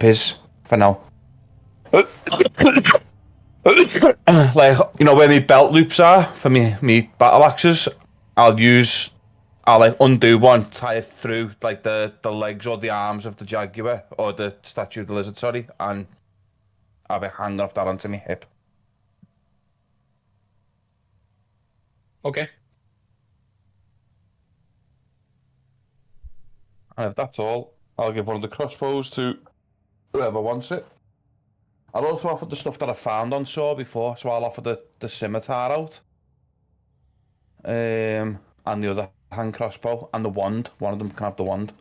is for now. Like, you know where my belt loops are for me battle axes, I'll like undo one, tie it through like the legs or the arms of the jaguar or the statue of the lizard, sorry, and have it hang off that onto my hip. Okay. And if that's all, I'll give one of the crossbows to whoever wants it. I'll also offer the stuff that I found on Saw before, so I'll offer the scimitar out. And the other hand crossbow and the wand. One of them can have the wand.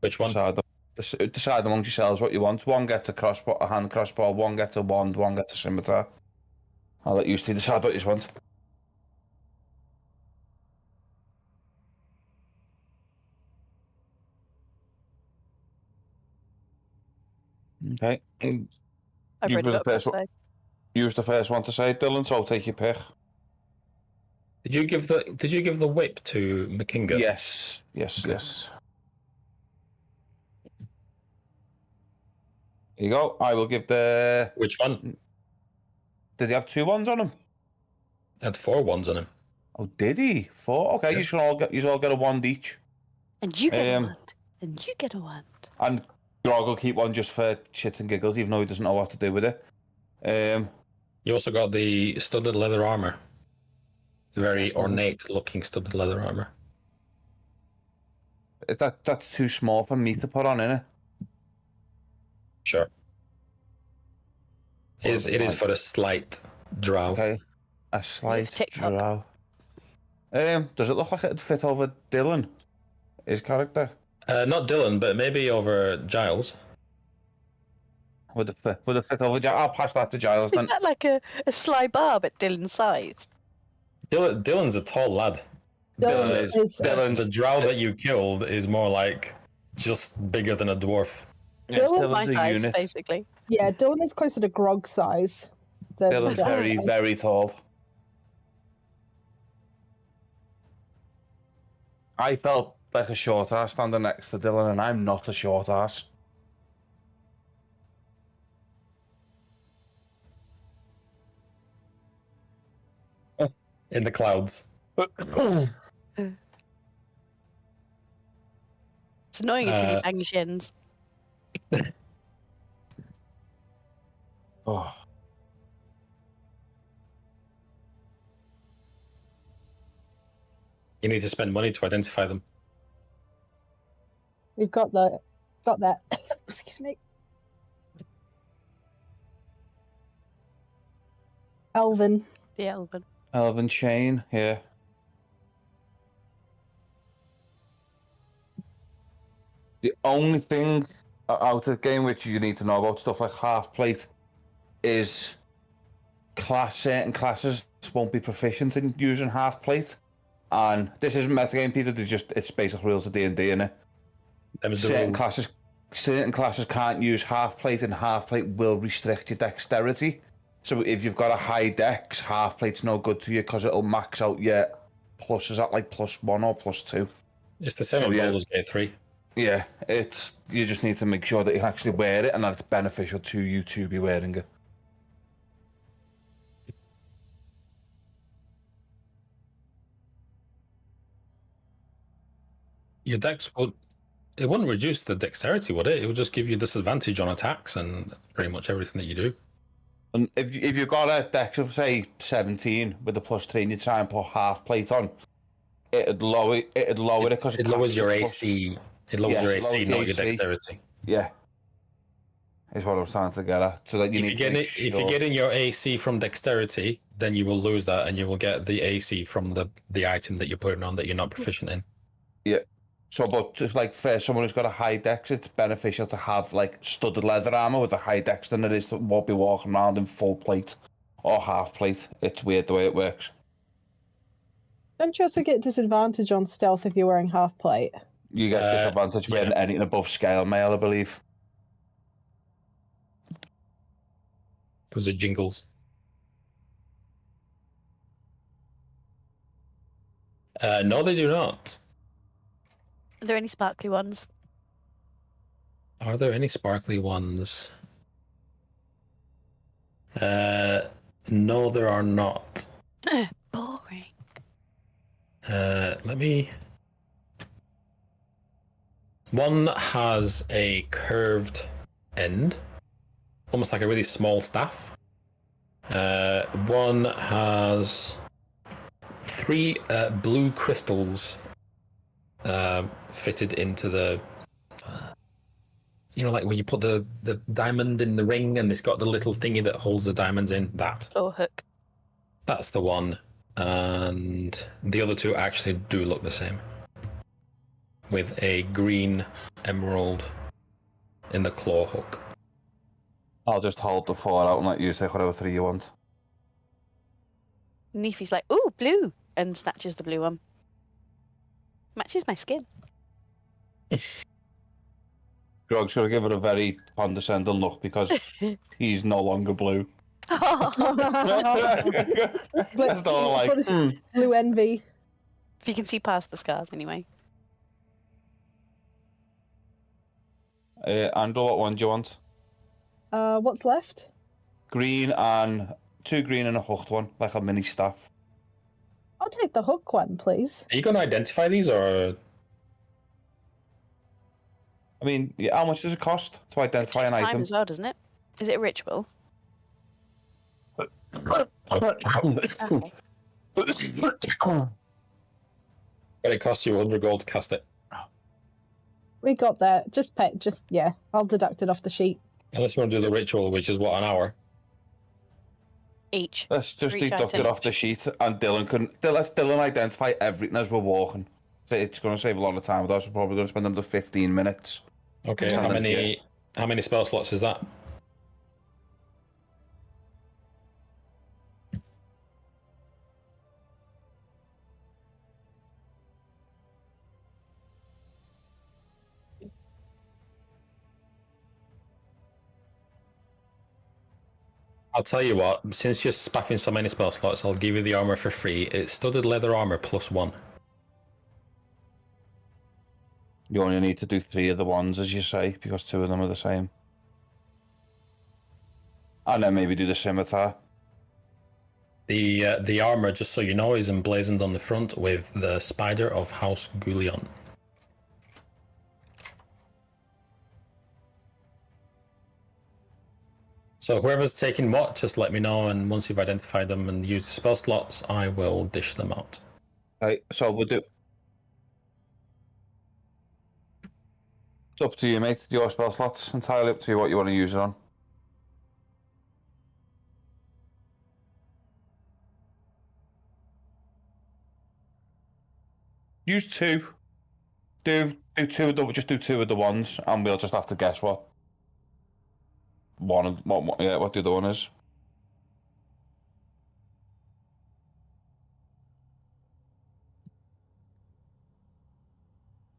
Which one? Decide amongst yourselves what you want. One gets a crossbow, a hand crossbow. One gets a wand. One gets a scimitar. I'll let you two decide what you want. Okay. I've already got a crossbow. Use the first one to say, Dylan. So I'll take your pick. Did you give the whip to Makinga? Yes. Okay. Yes. Here you go. I will give the. Which one? Did he have 2 wands on him? Had 4 wands on him. Oh, did he? 4? Okay, Yeah. You all get a wand each. And you get a wand. And you get a wand. And Grog will keep one just for shits and giggles, even though he doesn't know what to do with it. You also got the studded leather armor. Very ornate looking studded leather armor. That's too small for me to put on, innit? Sure. It is for a slight drow. Okay. A slight drow. Does it look like it'd fit over Dylan? His character? Not Dylan, but maybe over Giles. Would it fit over Giles? I'll pass that to Giles then. Is that like a sly barb at Dylan's size? Dylan's a tall lad. The drow that you killed is more like just bigger than a dwarf. Dylan's my size, unit. Basically. Yeah, Dylan is closer to Grog size. Dylan's very, very tall. I felt like a short ass standing next to Dylan, and I'm not a short ass. In the clouds. It's annoying until you bang your shins. Oh. You need to spend money to identify them. We've got that. Excuse me. Elven. The Elven. Elven chain, yeah. The only thing out of game which you need to know about stuff like half plate is certain classes won't be proficient in using half plate, and this isn't metagame, Peter. It's basic rules of D&D, innit? Certain classes can't use half plate, and half plate will restrict your dexterity. So if you've got a high dex, half plate's no good to you because it'll max out your pluses at like +1 or +2. It's the same on Baldur's Gate 3. Yeah, you just need to make sure that you can actually wear it and that it's beneficial to you to be wearing it. Your dex it wouldn't reduce the dexterity, would it? It would just give you disadvantage on attacks and pretty much everything that you do. And if you've got a dex of say 17 with a +3 and you try and put half plate on, it'd lower it because it lowers your AC. It lowers your AC, not your dexterity. Yeah, is what I was trying to get at. So that if you're getting your AC from dexterity, then you will lose that, and you will get the AC from the item that you're putting on that you're not proficient in. Yeah. So, but just like for someone who's got a high dex, it's beneficial to have like studded leather armor with a high dex than it is to be walking around in full plate or half plate. It's weird the way it works. Don't you also get disadvantage on stealth if you're wearing half plate? You get disadvantage wearing anything above scale mail, I believe. Because it jingles. No, they do not. Are there any sparkly ones? Are there any sparkly ones? No, there are not. Boring. Let me... One has a curved end, almost like a really small staff. One has 3 blue crystals fitted into the... You know, like when you put the diamond in the ring and it's got the little thingy that holds the diamonds in, that. Or hook. That's the one. And the other 2 actually do look the same. With a green emerald in the claw hook. I'll just hold the 4 out and let you take whatever 3 you want. Neefy's like, ooh, blue, and snatches the blue one. Matches my skin. Grog's going to give it a very condescending look because he's no longer blue. That's not like... Blue envy. If you can see past the scars, anyway. Andrew, what one do you want? What's left? Green and 2 green and a hooked one, like a mini staff. I'll take the hook one, please. Are you going to identify these, or...? I mean, yeah, how much does it cost to identify It takes an time item? as well, doesn't it? Is it a ritual? Okay. But it costs you 100 gold to cast it. We got that. Yeah. I'll deduct it off the sheet. Unless you want to do the ritual, which is, what, an hour? Each. Let's just For each deduct it item. off the sheet, and let Dylan identify everything as we're walking. So it's going to save a lot of time with us. We're probably going to spend another 15 minutes. Okay, Okay. how many spell slots is that? I'll tell you what, since you're spaffing so many spell slots, I'll give you the armor for free. It's studded leather armor +1. You only need to do 3 of the ones, as you say, because 2 of them are the same. And then maybe do the scimitar. The armor, just so you know, is emblazoned on the front with the spider of House Goulion. So whoever's taking what, just let me know, and once you've identified them and used the spell slots, I will dish them out. Right, so we'll do... It's up to you, mate. Your spell slots. Entirely up to you what you want to use it on. Use 2. Do 2 of the... Just do 2 of the ones, and we'll just have to guess what what the other one is.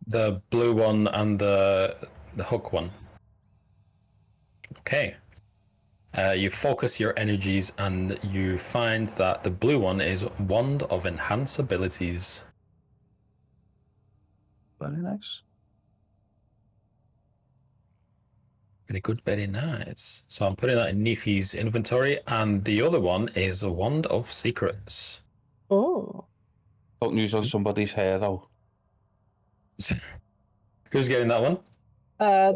The blue one and the hook one. Okay. You focus your energies and you find that the blue one is Wand of Enhance Abilities. Very nice. Very good, very nice. So I'm putting that in Nefi's inventory, and the other one is a Wand of Secrets. Oh. Don't use on somebody's hair, though. Who's getting that one?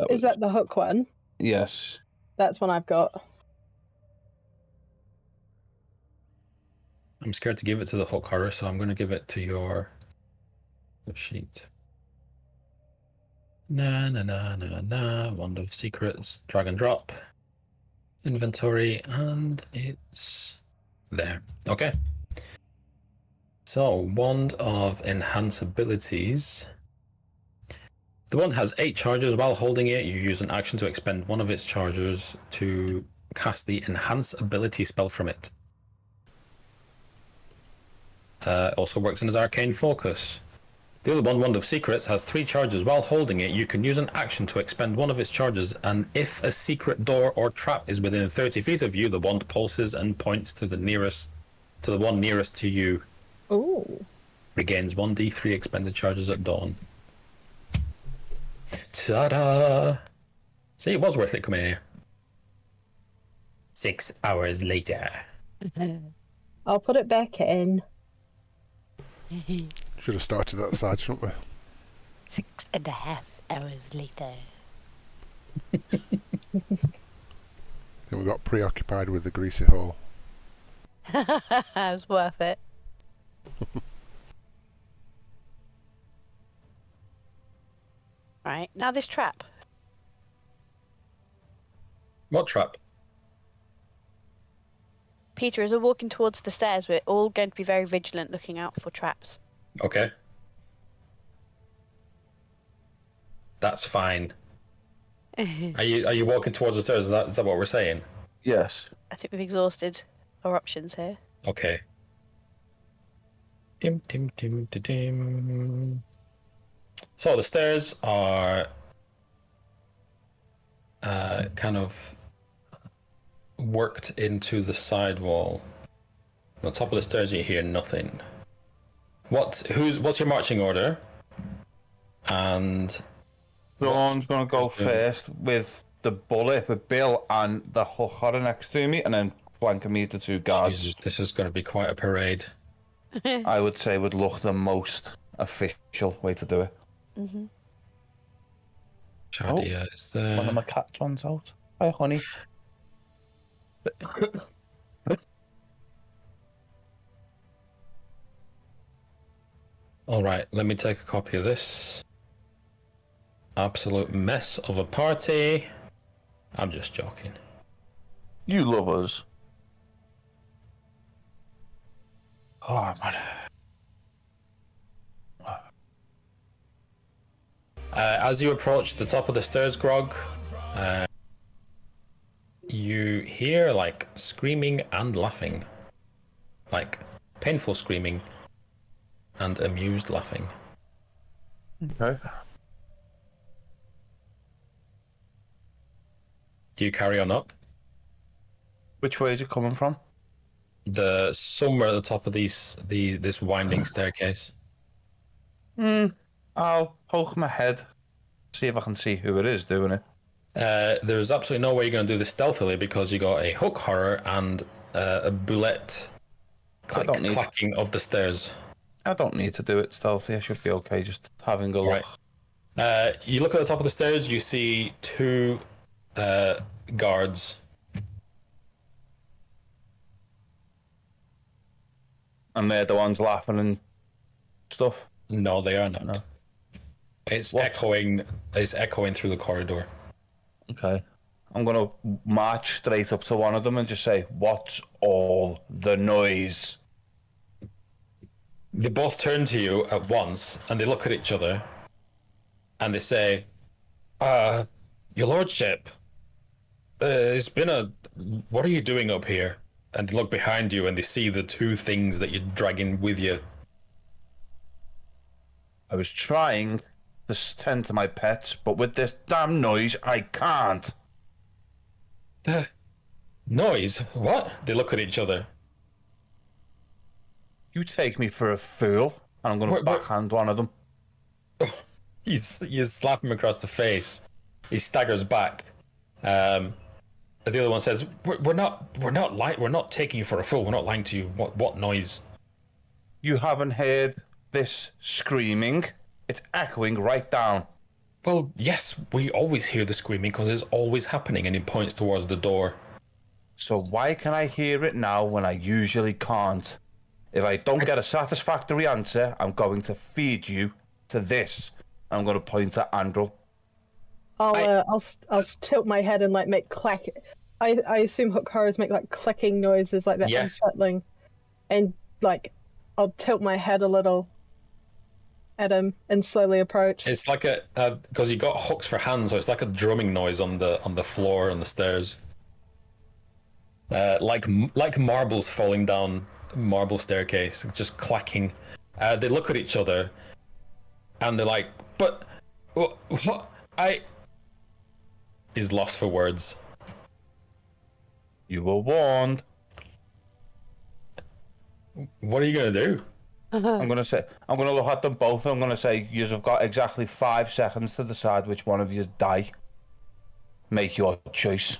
Is that the hook one? Yes. That's one I've got. I'm scared to give it to the hook horror, so I'm going to give it to your sheet. Wand of Secrets, drag and drop, inventory, and it's there. Okay. So, Wand of Enhance Abilities. The wand has 8 charges. While holding it, you use an action to expend one of its charges to cast the Enhance Ability spell from it. Also works in as Arcane Focus. The other one, Wand of Secrets, has 3 charges. While holding it, you can use an action to expend one of its charges, and if a secret door or trap is within 30 feet of you, the wand pulses and points to the one nearest to you. Ooh. Regains 1d3 expended charges at dawn. Ta-da! See, it was worth it coming in here. 6 hours later. I'll put it back in. Should have started that side, shouldn't we? 6.5 hours later. Then we got preoccupied with the greasy hole. It was worth it. Right, now this trap. What trap? Peter, as we're walking towards the stairs, we're all going to be very vigilant looking out for traps. Okay. That's fine. Are you walking towards the stairs? Is that what we're saying? Yes. I think we've exhausted our options here. Okay. Dim dim dim dim dim. So the stairs are kind of worked into the side wall. On the top of the stairs, you hear nothing. What's your marching order? And Dawn's gonna go first with the bullet with Bill and the hook horror next to me, and then flanking me the two guards. Jesus, this is going to be quite a parade. I would say would look the most official way to do it. Mm-hmm. Shadia is there. One of my cats runs out. Hi, honey. All right, let me take a copy of this. Absolute mess of a party. I'm just joking. You love us. Oh, man. As you approach the top of the stairs, Grog, you hear like screaming and laughing. Like painful screaming and amused laughing. Okay. Do you carry on up? Which way is it coming from? Somewhere at the top of this winding staircase. I'll poke my head, see if I can see who it is doing it. There's absolutely no way you're going to do this stealthily because you got a hook horror and a bullet clacking up the stairs. I don't need to do it stealthy. I should be okay just having a look. Right. You look at the top of the stairs, you see two guards. And they're the ones laughing and stuff. No, they are not. No. It's echoing through the corridor. Okay. I'm gonna march straight up to one of them and just say, "What's all the noise?" They both turn to you at once and they look at each other and they say, Your Lordship, what are you doing up here? And they look behind you and they see the two things that you're dragging with you. I was trying to tend to my pets, but with this damn noise, I can't. Noise? What? They look at each other. You take me for a fool, and I'm going to backhand one of them. You slap him across the face. He staggers back. The other one says, "We're not taking you for a fool. We're not lying to you. What noise?" You haven't heard this screaming? It's echoing right down. Well, yes, we always hear the screaming because it's always happening, and he points towards the door. So why can I hear it now when I usually can't? If I don't get a satisfactory answer, I'm going to feed you to this. I'm going to point at Andrew. I'll tilt my head and like make clack. I assume hook horrors make like clicking noises like that, unsettling, and like I'll tilt my head a little at him and slowly approach. It's like because you got hooks for hands, so it's like a drumming noise on the floor on the stairs, like marbles falling down marble staircase, just clacking. They look at each other, and they're like, "But what? He's lost for words. You were warned. What are you gonna do? I'm gonna look at them both. I'm gonna say, you've got exactly 5 seconds to decide which one of you die. Make your choice.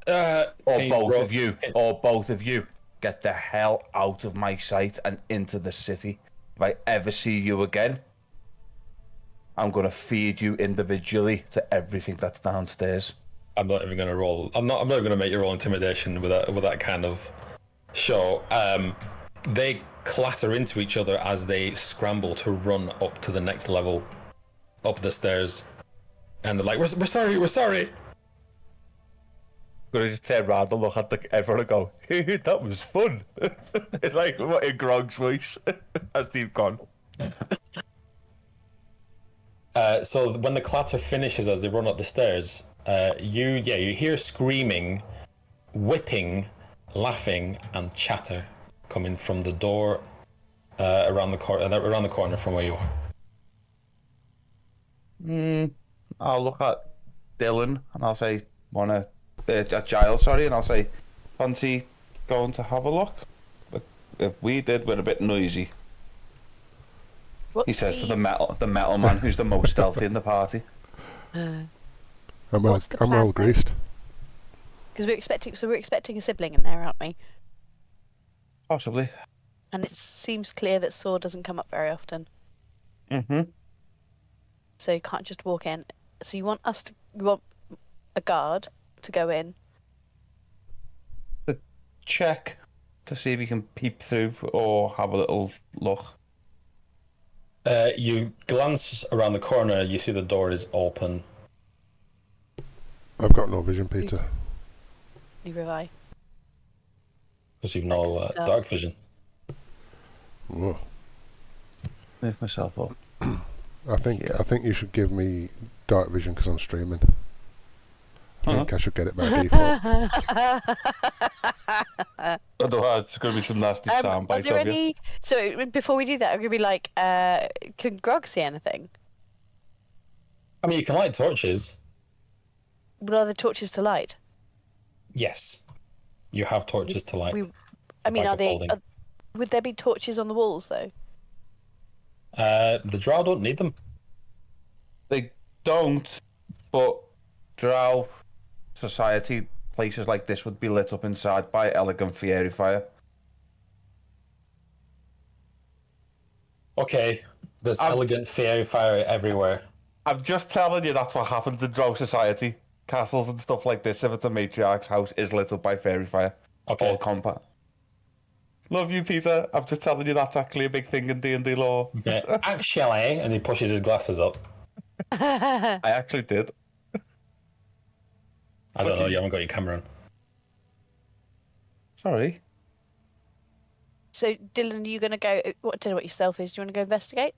Or Both of you, get the hell out of my sight and into the city. If I ever see you again, I'm gonna feed you individually to everything that's downstairs. I'm not even gonna roll. I'm not gonna make you roll intimidation with that kind of show. They clatter into each other as they scramble to run up to the next level, up the stairs, and they're like, "We're sorry." I'm gonna just turn around and look at everyone and go, "That was fun." Like what in Grog's voice as they've gone. So when the clatter finishes as they run up the stairs, you hear screaming, whipping, laughing, and chatter coming from the door around the corner from where you are. I'll look at Dylan and I'll say, at Giles, sorry, and I'll say, fancy going to have a look? But if we did, we're a bit noisy. He says to the metal man who's the most stealthy in the party. I'm well greased. Because we're expecting a sibling in there, aren't we? Possibly. And it seems clear that Saw doesn't come up very often. Mm-hmm. So you can't just walk in. So you want a guard to go in. To check to see if you can peep through or have a little look. You glance around the corner, you see the door is open. I've got no vision, Peter. Neither have I. Because you've no dark vision. Whoa. Move myself up. I think you should give me dark vision because I'm streaming. I think I should get it by default. Otherwise, it's going to be some nasty sound bites of you. So before we do that, I'm going to be like, can Grog see anything? I mean, you can light torches. But are the torches to light? Yes. You have torches to light. Would there be torches on the walls, though? The Drow don't need them. They don't, but Drow society, places like this would be lit up inside by elegant fairy fire. Okay, there's elegant fairy fire everywhere. I'm just telling you that's what happens in Drow society. Castles and stuff like this, if it's a matriarch's house, is lit up by fairy fire. Okay. All combat. Love you, Peter. I'm just telling you that's actually a big thing in D&D lore. Okay. Actually, and he pushes his glasses up. I actually did. I don't know, you haven't got your camera on. Sorry. So, Dylan, are you going to go... I don't know what your stealth is. Do you want to go investigate?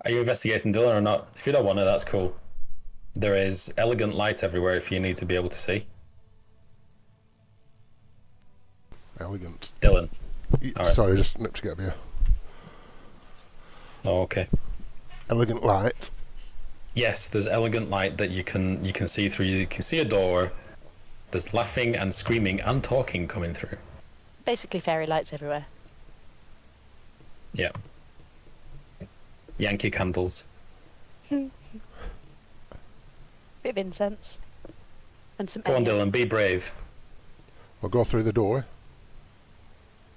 Are you investigating Dylan or not? If you don't want to, that's cool. There is elegant light everywhere if you need to be able to see. Elegant. Dylan. Right. Sorry, just nipped to get a beer. Oh, okay. Elegant light. Yes, there's elegant light that you can see through. You can see a door. There's laughing and screaming and talking coming through. Basically fairy lights everywhere. Yeah. Yankee candles. Bit of incense. And some Go on, Dylan, be brave. We'll go through the door.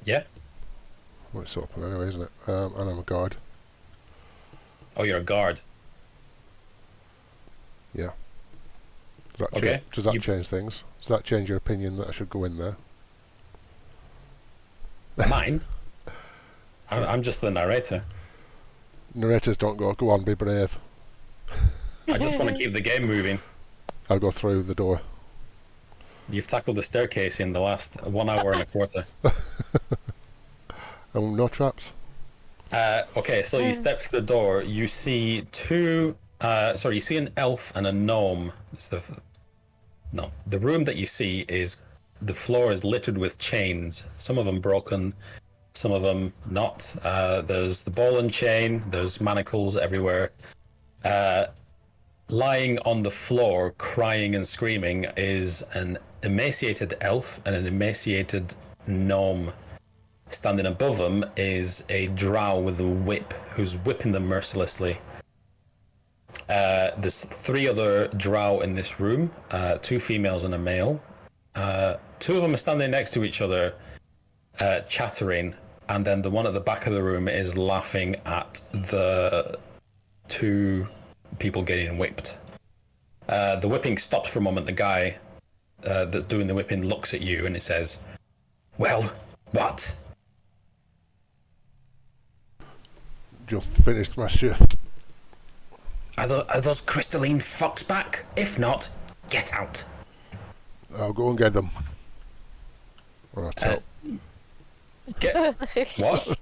Yeah? Well, it's open anyway, isn't it? And I'm a guard. Oh, you're a guard. Yeah. Does that Okay. Does that change things? Does that change your opinion that I should go in there? Mine? I'm just the narrator. Narrators don't go on, be brave. I just want to keep the game moving. I'll go through the door. You've tackled the staircase in the last 1 hour and a quarter. No traps. Okay, so you step through the door. You see you see an elf and a gnome. The room that you see is the floor is littered with chains. Some of them broken, some of them not. There's the ball and chain. There's manacles everywhere. Lying on the floor, crying and screaming, is an emaciated elf and an emaciated gnome. Standing above them is a drow with a whip, who's whipping them mercilessly. There's 3 other drow in this room, 2 females and a male. 2 of them are standing next to each other, chattering, and then the one at the back of the room is laughing at the 2 people getting whipped. The whipping stops for a moment. The guy that's doing the whipping looks at you and he says, "Well, what?" Just finished my shift. Are those crystalline fucks back? If not, get out. I'll go and get them. Or I'll tell. Get what?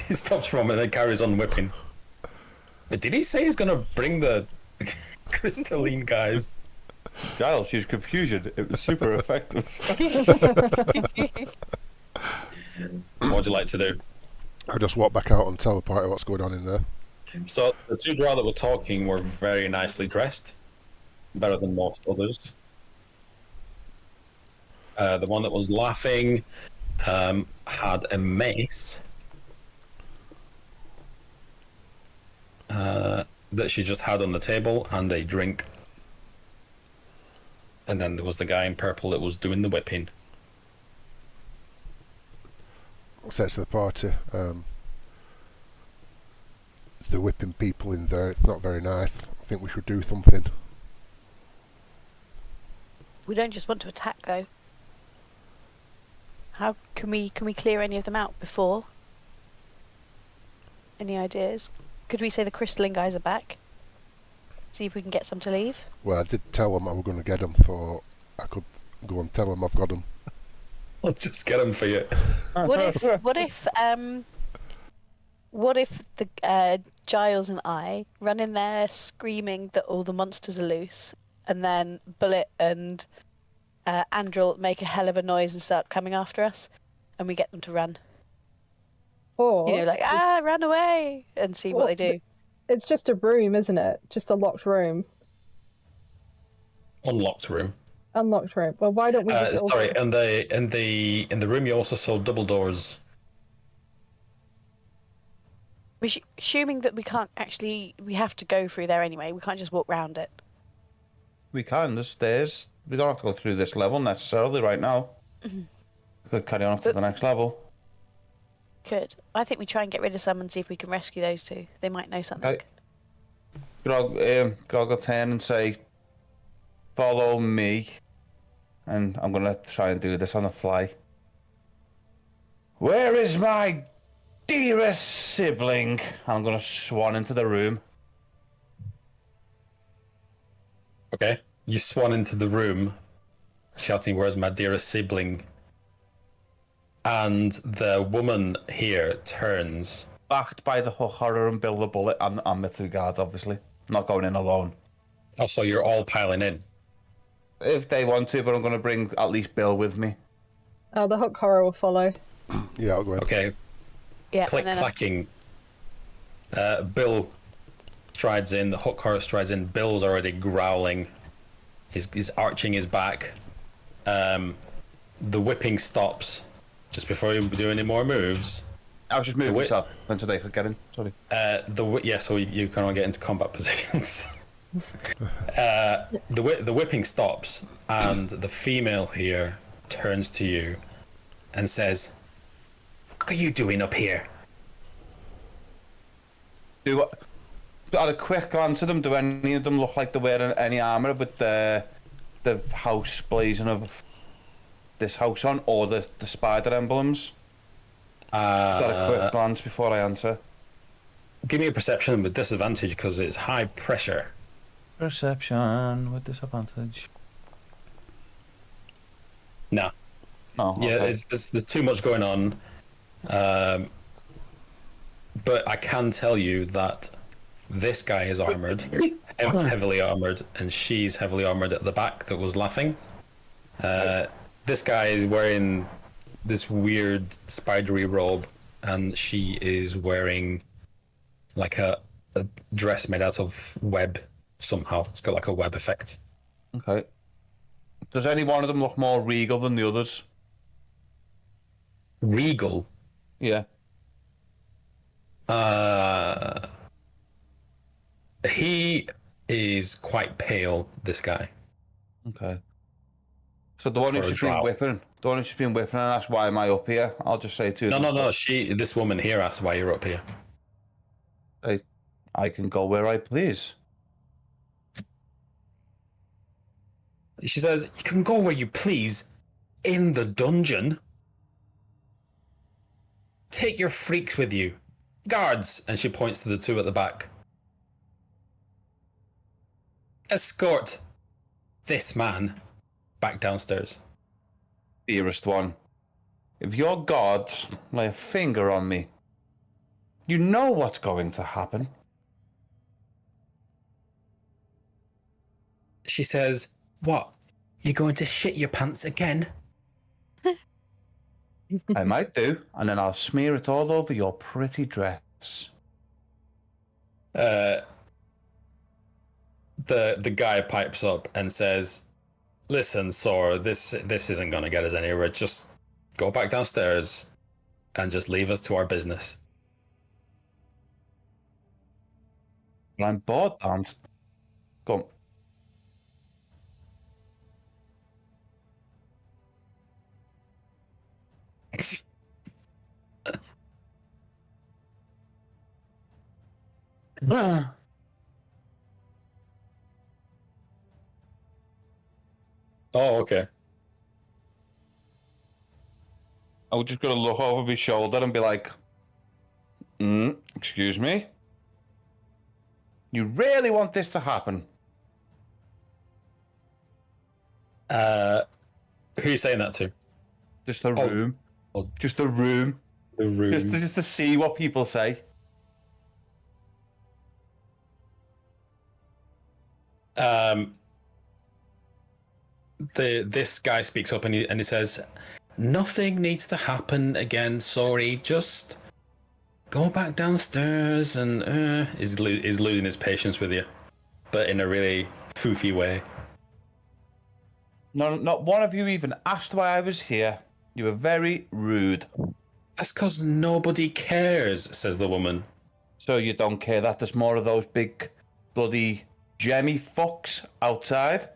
He stops for a moment and then carries on whipping. Did he say he's gonna bring the crystalline guys? Giles used confusion. It was super effective. What would you like to do? I'll just walk back out and tell the party what's going on in there. So the 2 drow that were talking were very nicely dressed, better than most others. The one that was laughing had a mace that she just had on the table and a drink. And then there was the guy in purple that was doing the whipping. I'll say to the party, if they're whipping people in there, it's not very nice. I think we should do something. We don't just want to attack, though. How can we clear any of them out before? Any ideas? Could we say the crystalline guys are back? See if we can get some to leave. Well, I did tell them I was going to get them, so I could go and tell them I've got them. I'll just get them for you. What if the Giles and I run in there screaming that all the monsters are loose, and then Bullet and Andrel make a hell of a noise and start coming after us, and we get them to run? Or Run away, and see what they do. It's just a room, isn't it? Just a locked room. Unlocked room. Unlocked room. Well, why don't we? Sorry, in the room you also saw double doors. Assuming that we can't actually, we have to go through there anyway. We can't just walk round it. We can. There's stairs. We don't have to go through this level necessarily right now. Mm-hmm. We could carry on up to the next level. Could. I think we try and get rid of some and see if we can rescue those 2. They might know something. Okay. Grog will turn and say, "Follow me." And I'm going to try and do this on the fly. "Where is my dearest sibling?" I'm going to swan into the room. Okay. You swan into the room, shouting, "Where's my dearest sibling?" And the woman here turns. Backed by the Hook Horror and Bill the Bullet and the 2 guards, obviously. Not going in alone. Oh, so you're all piling in? If they want to, but I'm going to bring at least Bill with me. The Hook Horror will follow. Yeah, I'll go in. Okay. Yeah. Click clacking. Bill strides in. The Hook Horror strides in. Bill's already growling. He's arching his back. The whipping stops just before you do any more moves. I was just moving myself until they could get in. Sorry. So you can all get into combat positions. The whipping stops, and the female here turns to you and says, "What are you doing up here?" At a quick glance at them, do any of them look like they're wearing any armour with the house blazing of this house on, or the spider emblems? Just at a quick glance before I answer. Give me a perception with disadvantage because it's high pressure. Perception with disadvantage. No. Oh, Yeah, okay. there's too much going on. But I can tell you that this guy is armoured, heavily armoured, and she's heavily armoured at the back that was laughing. This guy is wearing this weird spidery robe, and she is wearing like a dress made out of web somehow. It's got like a web effect. Okay. Does any one of them look more regal than the others? Regal? Yeah. He is quite pale, this guy. Okay. So the one For who's a just been drow. whipping, and that's why am I up here? I'll just say to them. No. This woman here asked why you're up here. I can go where I please. She says, you can go where you please in the dungeon. Take your freaks with you. Guards! And she points to the two at the back. Escort this man back downstairs. Dearest one, if your gods lay a finger on me, you know what's going to happen. She says, what? You're going to shit your pants again? I might do, and then I'll smear it all over your pretty dress. The guy pipes up and says, listen, Sora, this isn't going to get us anywhere. Just go back downstairs and just leave us to our business. But I'm bored, Dance. Go on. Oh, okay. I was just going to look over my shoulder and be like, excuse me? You really want this to happen? Who are you saying that to? Just the room. Oh. Just the room. The room. Just to see what people say. This guy speaks up and he says, nothing needs to happen again. Sorry, just go back downstairs. And is losing his patience with you, but in a really foofy way. No, not one of you even asked why I was here. You were very rude. That's because nobody cares, says the woman. So you don't care that there's more of those big bloody Jemmy fucks outside?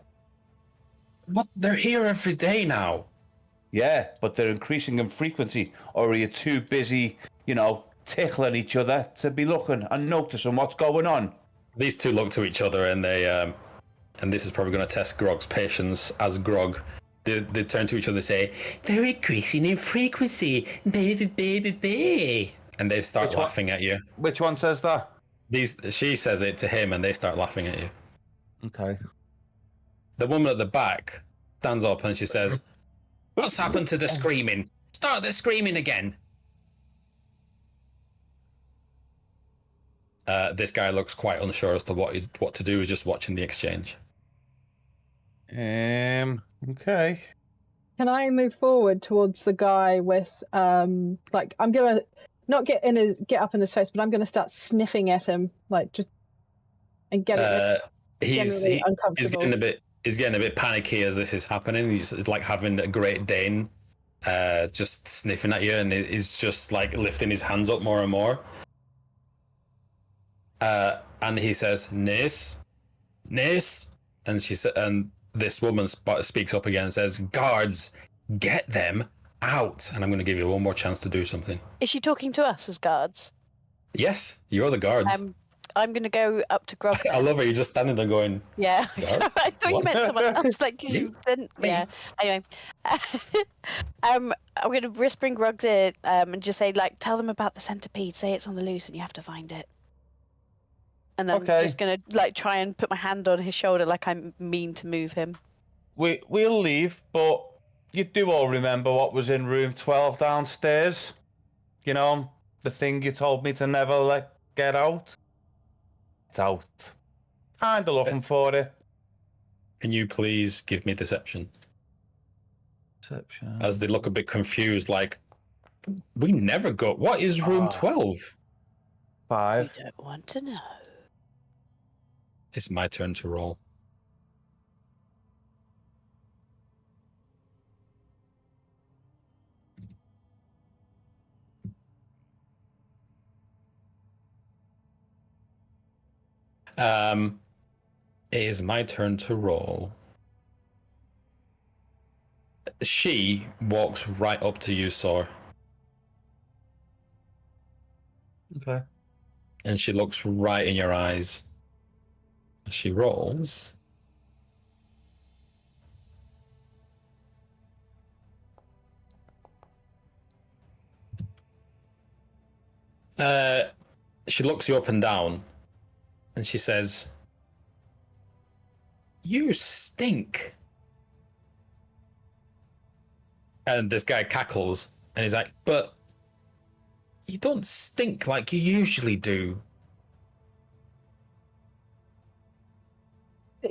What? They're here every day now. Yeah, but they're increasing in frequency. Or are you too busy, tickling each other to be looking and noticing what's going on? These two look to each other and they, and this is probably going to test Grog's patience as Grog. They turn to each other and say, they're increasing in frequency, baby. And they start laughing at you. Which one says that? She says it to him and they start laughing at you. Okay. The woman at the back stands up and she says, what's happened to the screaming? Start the screaming again. This guy looks quite unsure as to what to do. He's just watching the exchange. Okay. Can I move forward towards the guy with I'm gonna not get up in his face, but I'm gonna start sniffing at him, and getting generally uncomfortable. He's getting a bit panicky as this is happening. He's like having a Great Dane just sniffing at you, and he's just like lifting his hands up more and more. And he says, Nis, and and this woman speaks up again and says, guards, get them out. And I'm going to give you one more chance to do something. Is she talking to us as guards? Yes, you're the guards. I'm going to go up to Grog. I love it. You're just standing there going, yeah. Guard? I thought you meant someone else. You didn't. Yeah. Anyway, I'm going to whispering Grog's ear and just say, tell them about the centipede. Say it's on the loose and you have to find it. And then I'm just going to try and put my hand on his shoulder like I mean to move him. We'll leave, but you do all remember what was in room 12 downstairs? The thing you told me to never let get out? It's out. Kinda looking for it. can you please give me deception? Deception. As they look a bit confused, like, we never got... What is room 12? 5. You don't want to know. It's my turn to roll. It is my turn to roll. She walks right up to you, Sor. Okay. And she looks right in your eyes. She rolls. She looks you up and down, and she says, "You stink." And this guy cackles, and he's like, "But you don't stink like you usually do.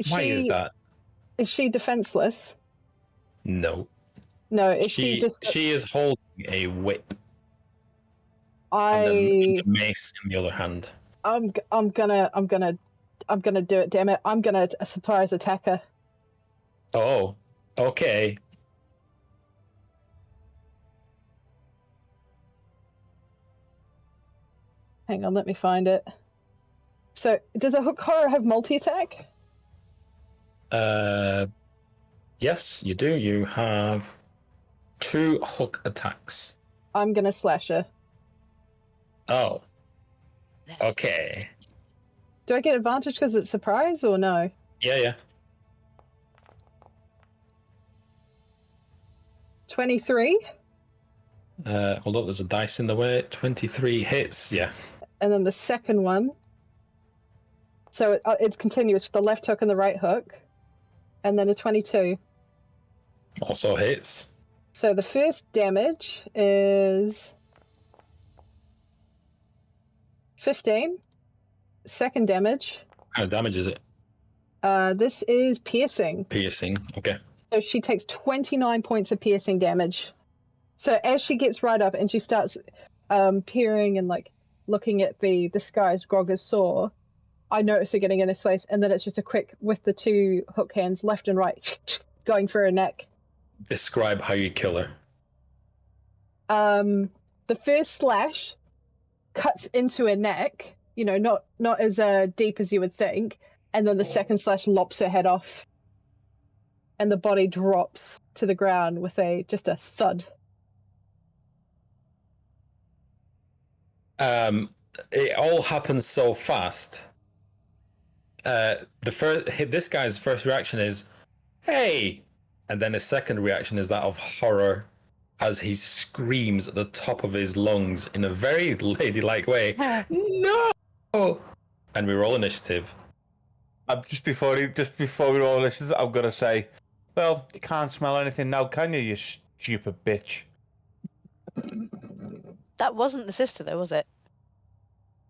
Why is that?" Is she defenseless? No. No, is she just... She is holding a whip. and the mace in the other hand. I'm gonna do it, damn it. I'm gonna surprise attack her. Oh, okay. Hang on, let me find it. So, does a hook horror have multi-attack? Yes, you do. You have 2 hook attacks. I'm gonna slash her. Oh. Okay. Do I get advantage because it's surprise or no? Yeah. 23. Hold on, there's a dice in the way. 23 hits, yeah. And then the second one. So it's continuous with the left hook and the right hook. And then a 22. Also hits. So the first damage is 15. Second damage. What kind of damage is it? This is piercing. Piercing, okay. So she takes 29 points of piercing damage. So as she gets right up and she starts peering and like looking at the disguised Grogger's saw, I notice her getting in his face, and then it's just a quick with the 2 hook hands left and right going through her neck. Describe how you kill her. The first slash cuts into her neck, not as deep as you would think, and then the second slash lops her head off, and the body drops to the ground with just a thud. It all happens so fast. This guy's first reaction is, "Hey!" And then his second reaction is that of horror as he screams at the top of his lungs in a very ladylike way, "No!" And we roll initiative. Just before we roll initiative, I'm gonna say, well, you can't smell anything now, can you? You stupid bitch. That wasn't the sister, though, was it?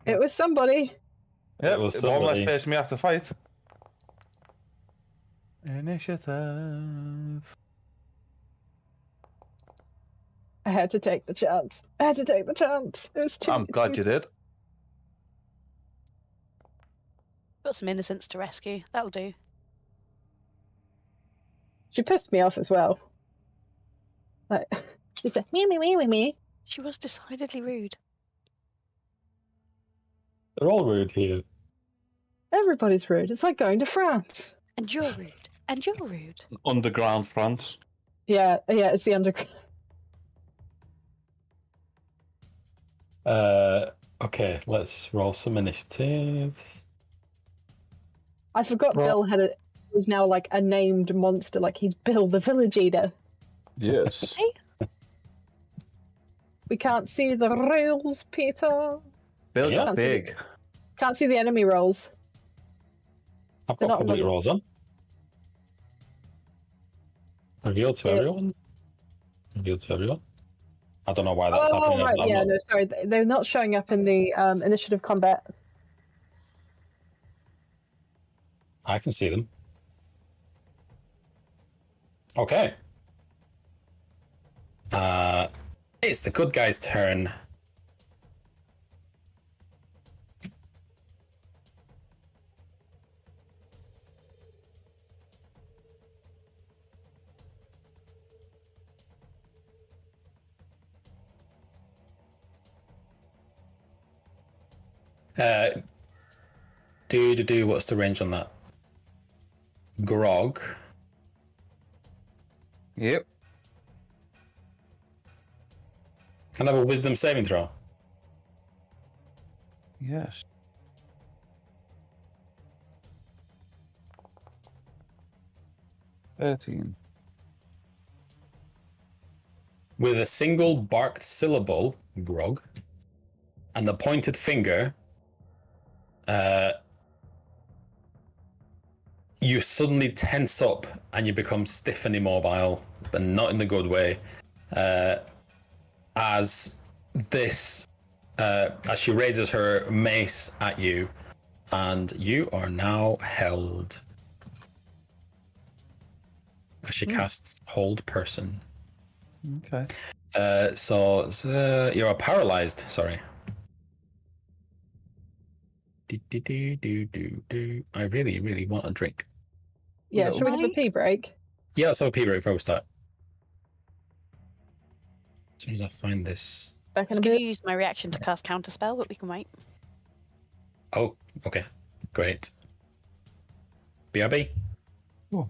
It was somebody. Yep, It was one somebody. less person we have to fight. Initiative. I had to take the chance. It was too. I'm glad you did. Got some innocents to rescue. That'll do. She pissed me off as well. Like, she said, me. She was decidedly rude. They're all rude here. Everybody's rude. It's like going to France. And you're rude. And you're rude. Underground France. Yeah, it's the underground. Okay, let's roll some initiatives. I forgot Bill was now like a named monster. Like he's Bill the Village Eater. Yes. Hey? We can't see the rules, Peter. Bill Yeah. got big. Can't see the enemy rolls. I've They're got not public loaded. rolls on. Revealed to everyone. Revealed to everyone. I don't know why that's happening. Right, I'm yeah, not- no, sorry. They're not showing up in the initiative combat. I can see them. Okay. It's the good guy's turn. What's the range on that? Grog. Yep. Can I have a wisdom saving throw? Yes. $13. With a single barked syllable, Grog, and a pointed finger, you suddenly tense up and you become stiff and immobile, but not in the good way. As she raises her mace at you, and you are now held. As she casts Hold Person. Okay. So you're paralyzed. Sorry. I really, really want a drink. Yeah, No. should we have a pee break? Yeah, let's have a pee break before we start. As soon as I find this. Back I in was a going bit. to use my reaction to cast Counterspell, but we can wait. Oh, okay. Great. BRB. Oh.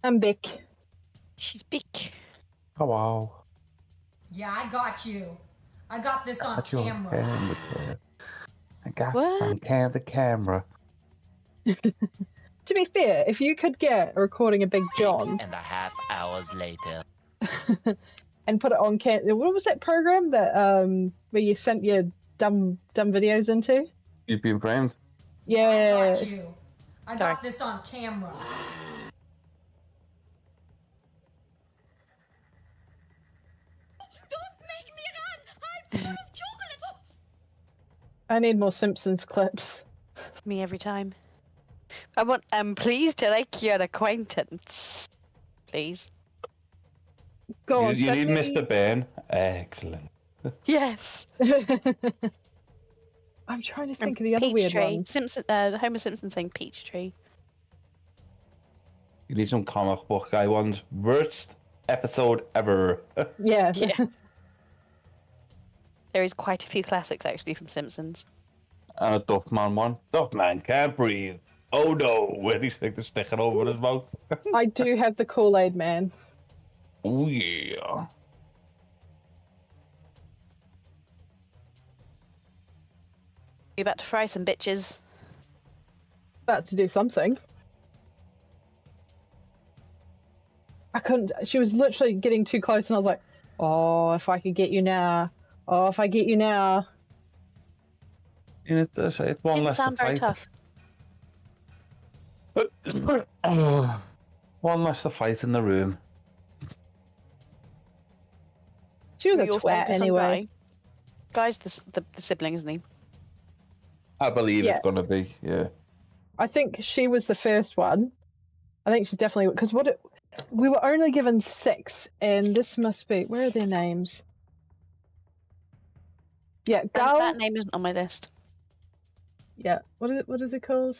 I'm back. She's big. Oh wow. Yeah, I got you. I got this on Got you on camera. camera. I got What? on the camera. To be fair, if you could get a recording of Big John 6.5 hours later. and put it on what was that program that where you sent your dumb videos into? You've been framed. Yeah, I Yeah. got you. I got this on camera. Don't make me run! I'm full of chocolate! I need more Simpsons clips. Me every time. I want, pleased to like your acquaintance. Please. Go on, You send need me... Mr. Bean. Excellent. Yes. I'm trying to think of the other weird Peachtree. ones. Homer Simpson saying Peachtree. You need some comic book guy ones. Worst episode ever. Yeah. Yeah. There is quite a few classics actually from Simpsons. And a Duckman one. Duckman can't breathe. Oh no, where he's like the sticker over his mouth. I do have the Kool-Aid Man. Oh yeah. You about to fry some bitches? About to do something. I couldn't. She was literally getting too close, and I was like, "Oh, if I could get you now! Oh, if I get you now!" And it does. It's one Didn't less sound to very fight. tough. One less to fight in the room. She was a Your twat focus on anyway. Guy. Guy's the sibling, isn't he? I believe Yeah. it's gonna be, yeah. I think she was the first one. I think she's definitely because we were only given 6, and this must be where are their names? Yeah, And Gal. that name isn't on my list. Yeah, what is it called?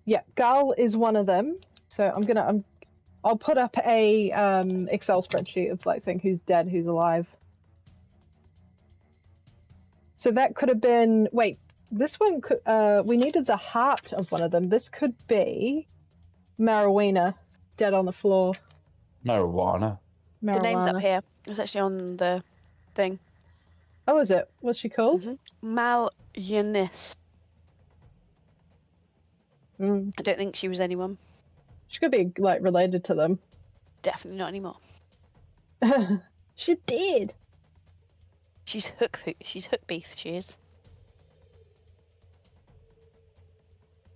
Yeah, Gal is one of them. So I'll put up a Excel spreadsheet of like saying who's dead, who's alive. So that could have been this one could we needed the heart of one of them. This could be Marijuana, dead on the floor. Marijuana. The name's up Marijuana. here. It's actually on the thing. Oh, is it? What's she called? Mm-hmm. Mal Eunice. Mm. I don't think she was anyone. She could be like related to them. Definitely not anymore. She did. She's Hookbeef, she is.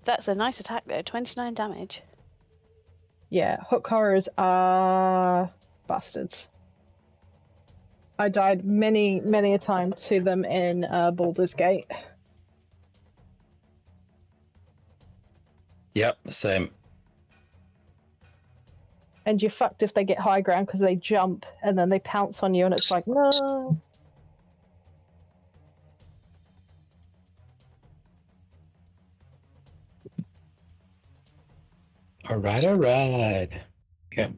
That's a nice attack though, 29 damage. Yeah, hook horrors are bastards. I died many, many a time to them in Baldur's Gate. Yep, same. And you're fucked if they get high ground because they jump and then they pounce on you and it's like, no. Alright. Okay.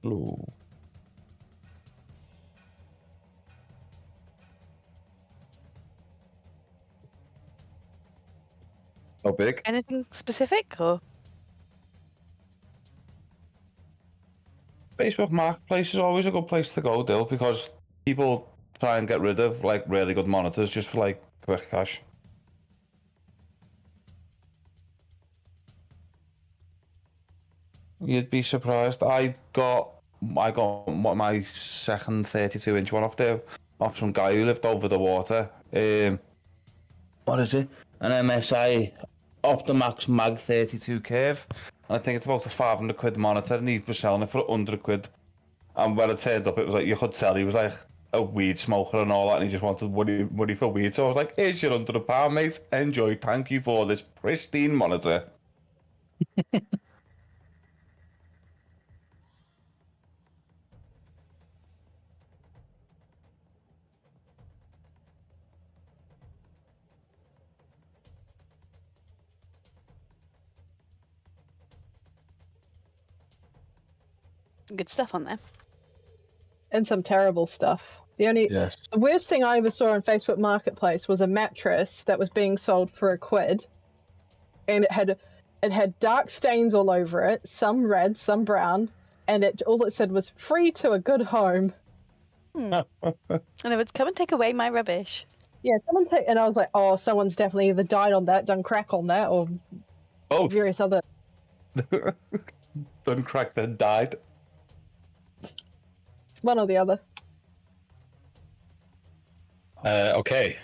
Ooh. How big? Anything specific or? Facebook Marketplace is always a good place to go, Dill, because people try and get rid of like really good monitors just for like quick cash. You'd be surprised. I got my second 32-inch one off there off some guy who lived over the water. What is it? An MSI Optimax Mag 32 curve. And I think it's about a £500 monitor, and he was selling it for £100. And when it turned up, it was like you could tell he was like a weed smoker and all that, and he just wanted money for weed. So I was like, "Here's your £100, mate. Enjoy. Thank you for this pristine monitor." some good stuff on there. And some terrible stuff. The worst thing I ever saw on Facebook Marketplace was a mattress that was being sold for £1, and it had dark stains all over it, some red, some brown, and all it said was free to a good home. And it would come and take away my rubbish. Yeah, and I was like, oh, someone's definitely either died on that, done crack on that, or various other. Done crack, then died. One or the other. Okay.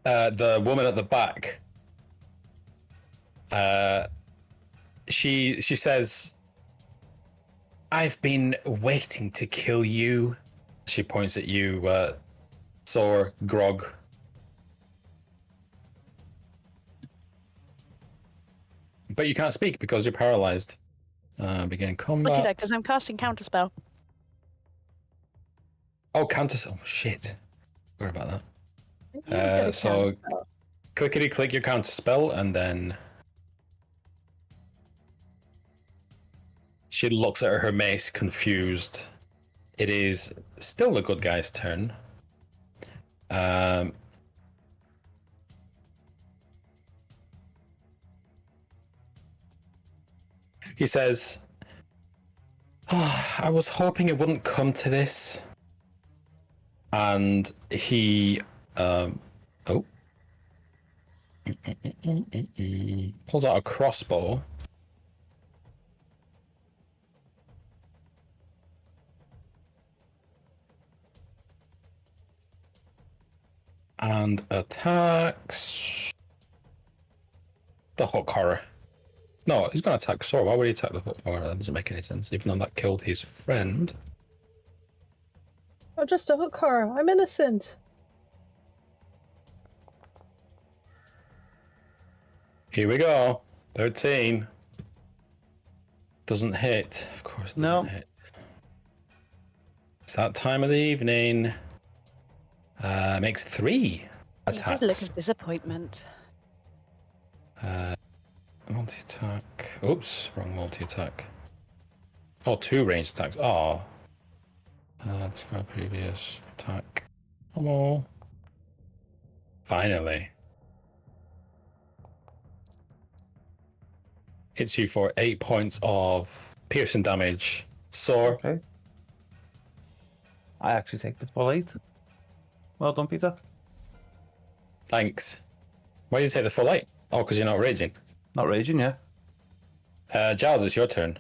The woman at the back. She says, "I've been waiting to kill you." She points at you, Sor, Grog. But you can't speak because you're paralyzed. Begin combat. Look at that, because I'm casting Counterspell. Oh, oh shit. Worry about that. So clickety click your Counterspell, and then she looks at her mace, confused. It is still the good guy's turn. He says, "Oh, I was hoping it wouldn't come to this." And he, pulls out a crossbow. And attacks the hook horror. No, he's going to attack Sora. Why would he attack the hook horror? That doesn't make any sense, even though that killed his friend. Oh, just a hook horror. I'm innocent. Here we go. 13. Doesn't hit. Of course it doesn't hit. It's that time of the evening. Makes 3 attacks. You just look of disappointment. Multi-attack. Oops, wrong multi-attack. Oh, 2 ranged attacks. Oh. That's my previous attack. Come on. Finally. Hits you for 8 points of piercing damage. Sore. Okay. I actually take the full 8. Well done, Peter. Thanks. Why do you take the full 8? Oh, because you're not raging. Not raging, yeah. Giles, it's your turn.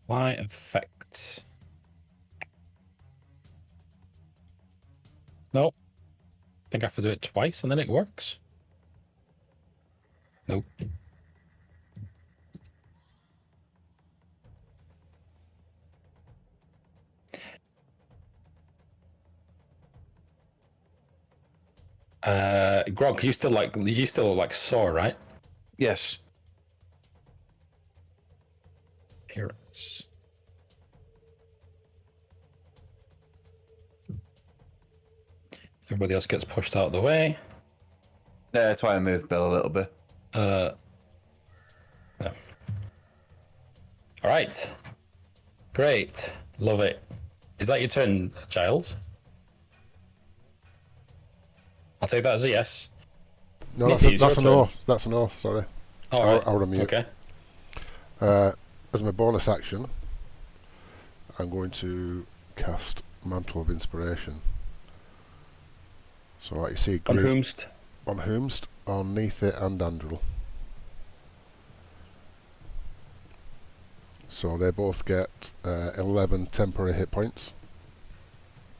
Why effect? Nope. I think I have to do it twice and then it works. Nope. Grog, you still like sore, right? Yes. Appearance. Everybody else gets pushed out of the way. Yeah, try and move Bill a little bit. No. All right. Great. Love it. Is that your turn, Giles? I'll take that as a yes. No, Nicky, that's a no. That's a no, sorry. Oh, right. I'll unmute. Okay. As my bonus action, I'm going to cast Mantle of Inspiration. So, like you see, On whomst? On whomst, on Neathit and Andrel. So they both get 11 temporary hit points.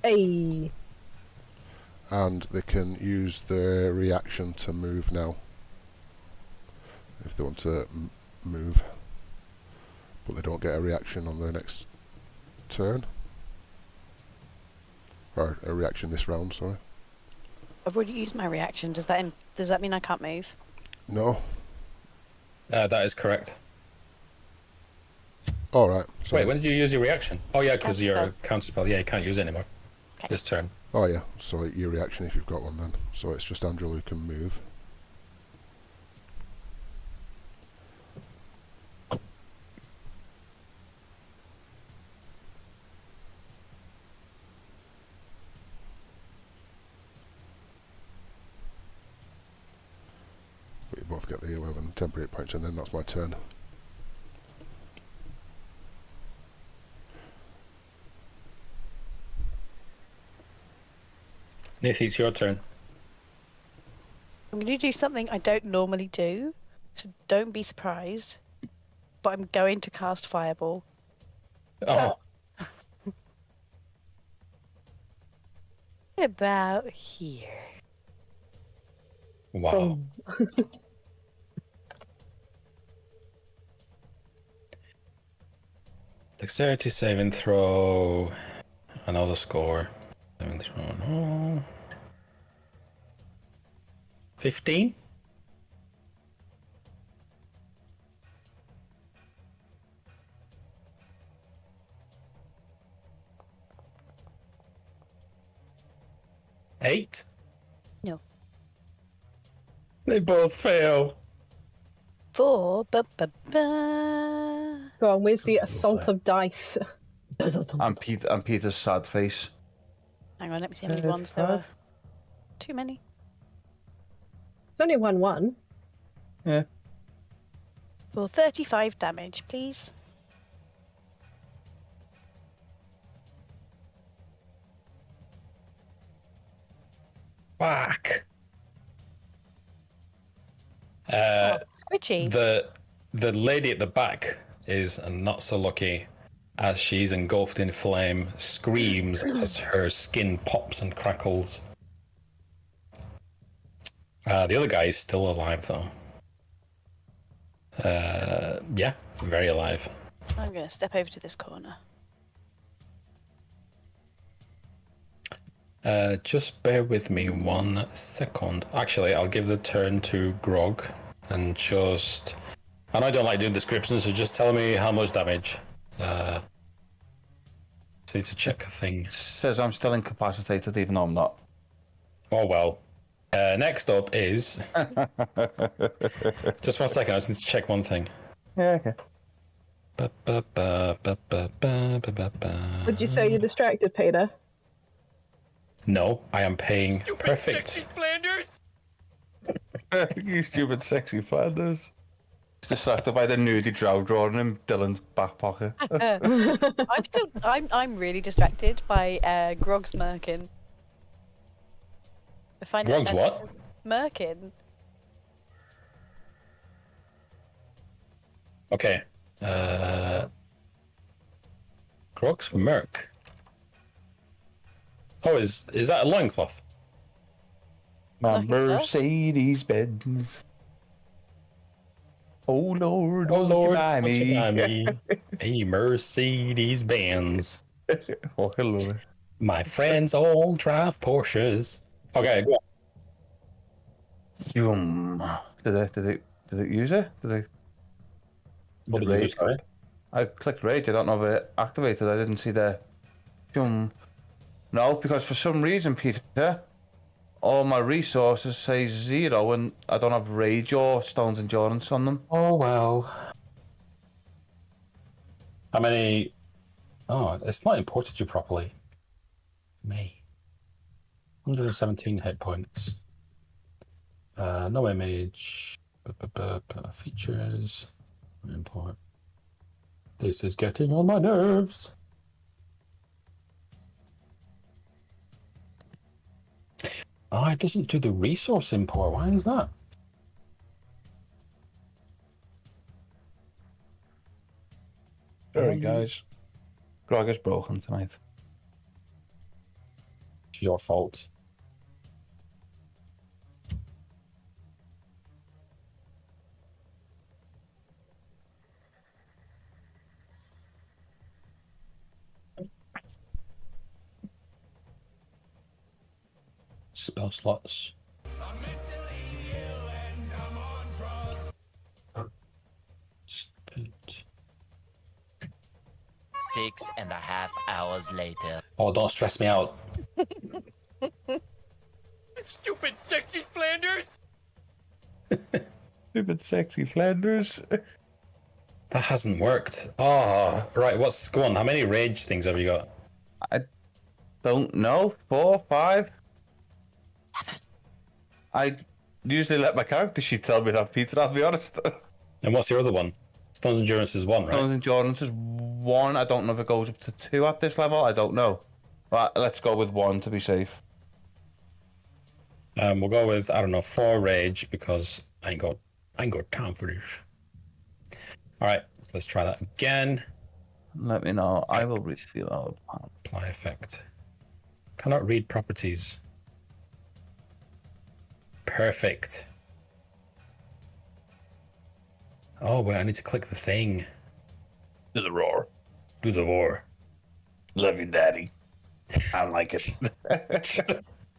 Hey. And they can use their reaction to move now. If they want to move. But they don't get a reaction on their next turn. Or a reaction this round, sorry. I've already used my reaction. Does that mean I can't move? No. That is correct. Alright. Wait, when did you use your reaction? Oh yeah, because your Counterspell. counterspell. Yeah, you can't use it anymore. Okay. This turn. Oh yeah, so your reaction if you've got one then. So it's just Angela who can move. But you both get the 11 temporary points and then that's my turn. Nathan, it's your turn. I'm going to do something I don't normally do, so don't be surprised. But I'm going to cast Fireball. Oh, About here. wow. Dexterity saving throw. Another score. Saving throw. No. 15? Eight? No. They both fail. 4. Go on, where's the assault of dice? And Peter's sad face. Hang on, let me see how many ones there were. Too many. It's only 1-1. Yeah. For 35 damage, please. Fuck. Squidgy. The lady at the back is not so lucky, as she's engulfed in flame, screams as her skin pops and crackles. The other guy is still alive though. Yeah, very alive. I'm going to step over to this corner. Just bear with me 1 second. Actually, I'll give the turn to Grog and just... And I don't like doing descriptions, so just tell me how much damage. Just need to check a thing. Says I'm still incapacitated, even though I'm not. Oh well. Next up is... Just 1 second, I just need to check one thing. Yeah, okay. Would you say you're distracted, Peter? No, I am paying perfect. Sexy Flanders! You stupid, sexy Flanders. He's distracted by the nudie Drow drawing in Dylan's back pocket. I'm really distracted by Grog's Merkin. I find Grog's what? Merkin. Okay. Grog's Merc. Oh, is that a loincloth? My Lucky stuff. Mercedes Benz. Oh Lord, Oh Lord, buy won't you me? buy me a Mercedes Benz? Oh hello. My friends all drive Porsches. Okay, go on. Did it use it? What did you do, Rage. sorry? I clicked rage. I don't know if it activated. I didn't see the. No, because for some reason, Peter, all my resources say 0, and I don't have rage or stone's endurance on them. Oh well. How many? Oh, it's not imported you properly. Me. 117 hit points. No image. Features. Import. This is getting on my nerves. Oh, it doesn't do the resource import. Why is that? Sorry, guys. Grog is broken tonight. It's your fault. Spell slots. Stupid. 6.5 hours later. Oh, don't stress me out. Stupid sexy Flanders! Stupid sexy Flanders. That hasn't worked. Oh, right. Go on. How many rage things have you got? I don't know. 4, 5? I usually let my character sheet tell me that, Peter, I'll be honest. And what's your other one? Stone's Endurance is 1, right? Stone's Endurance is 1. I don't know if it goes up to 2 at this level. I don't know. But let's go with 1 to be safe. We'll go with, I don't know, 4 rage because I ain't got time for this. All right, let's try that again. Let me know. I will read the out. Apply effect. Cannot read properties. Perfect. Oh, wait, I need to click the thing. Do the roar. Do the roar. Love you, Daddy. I like it.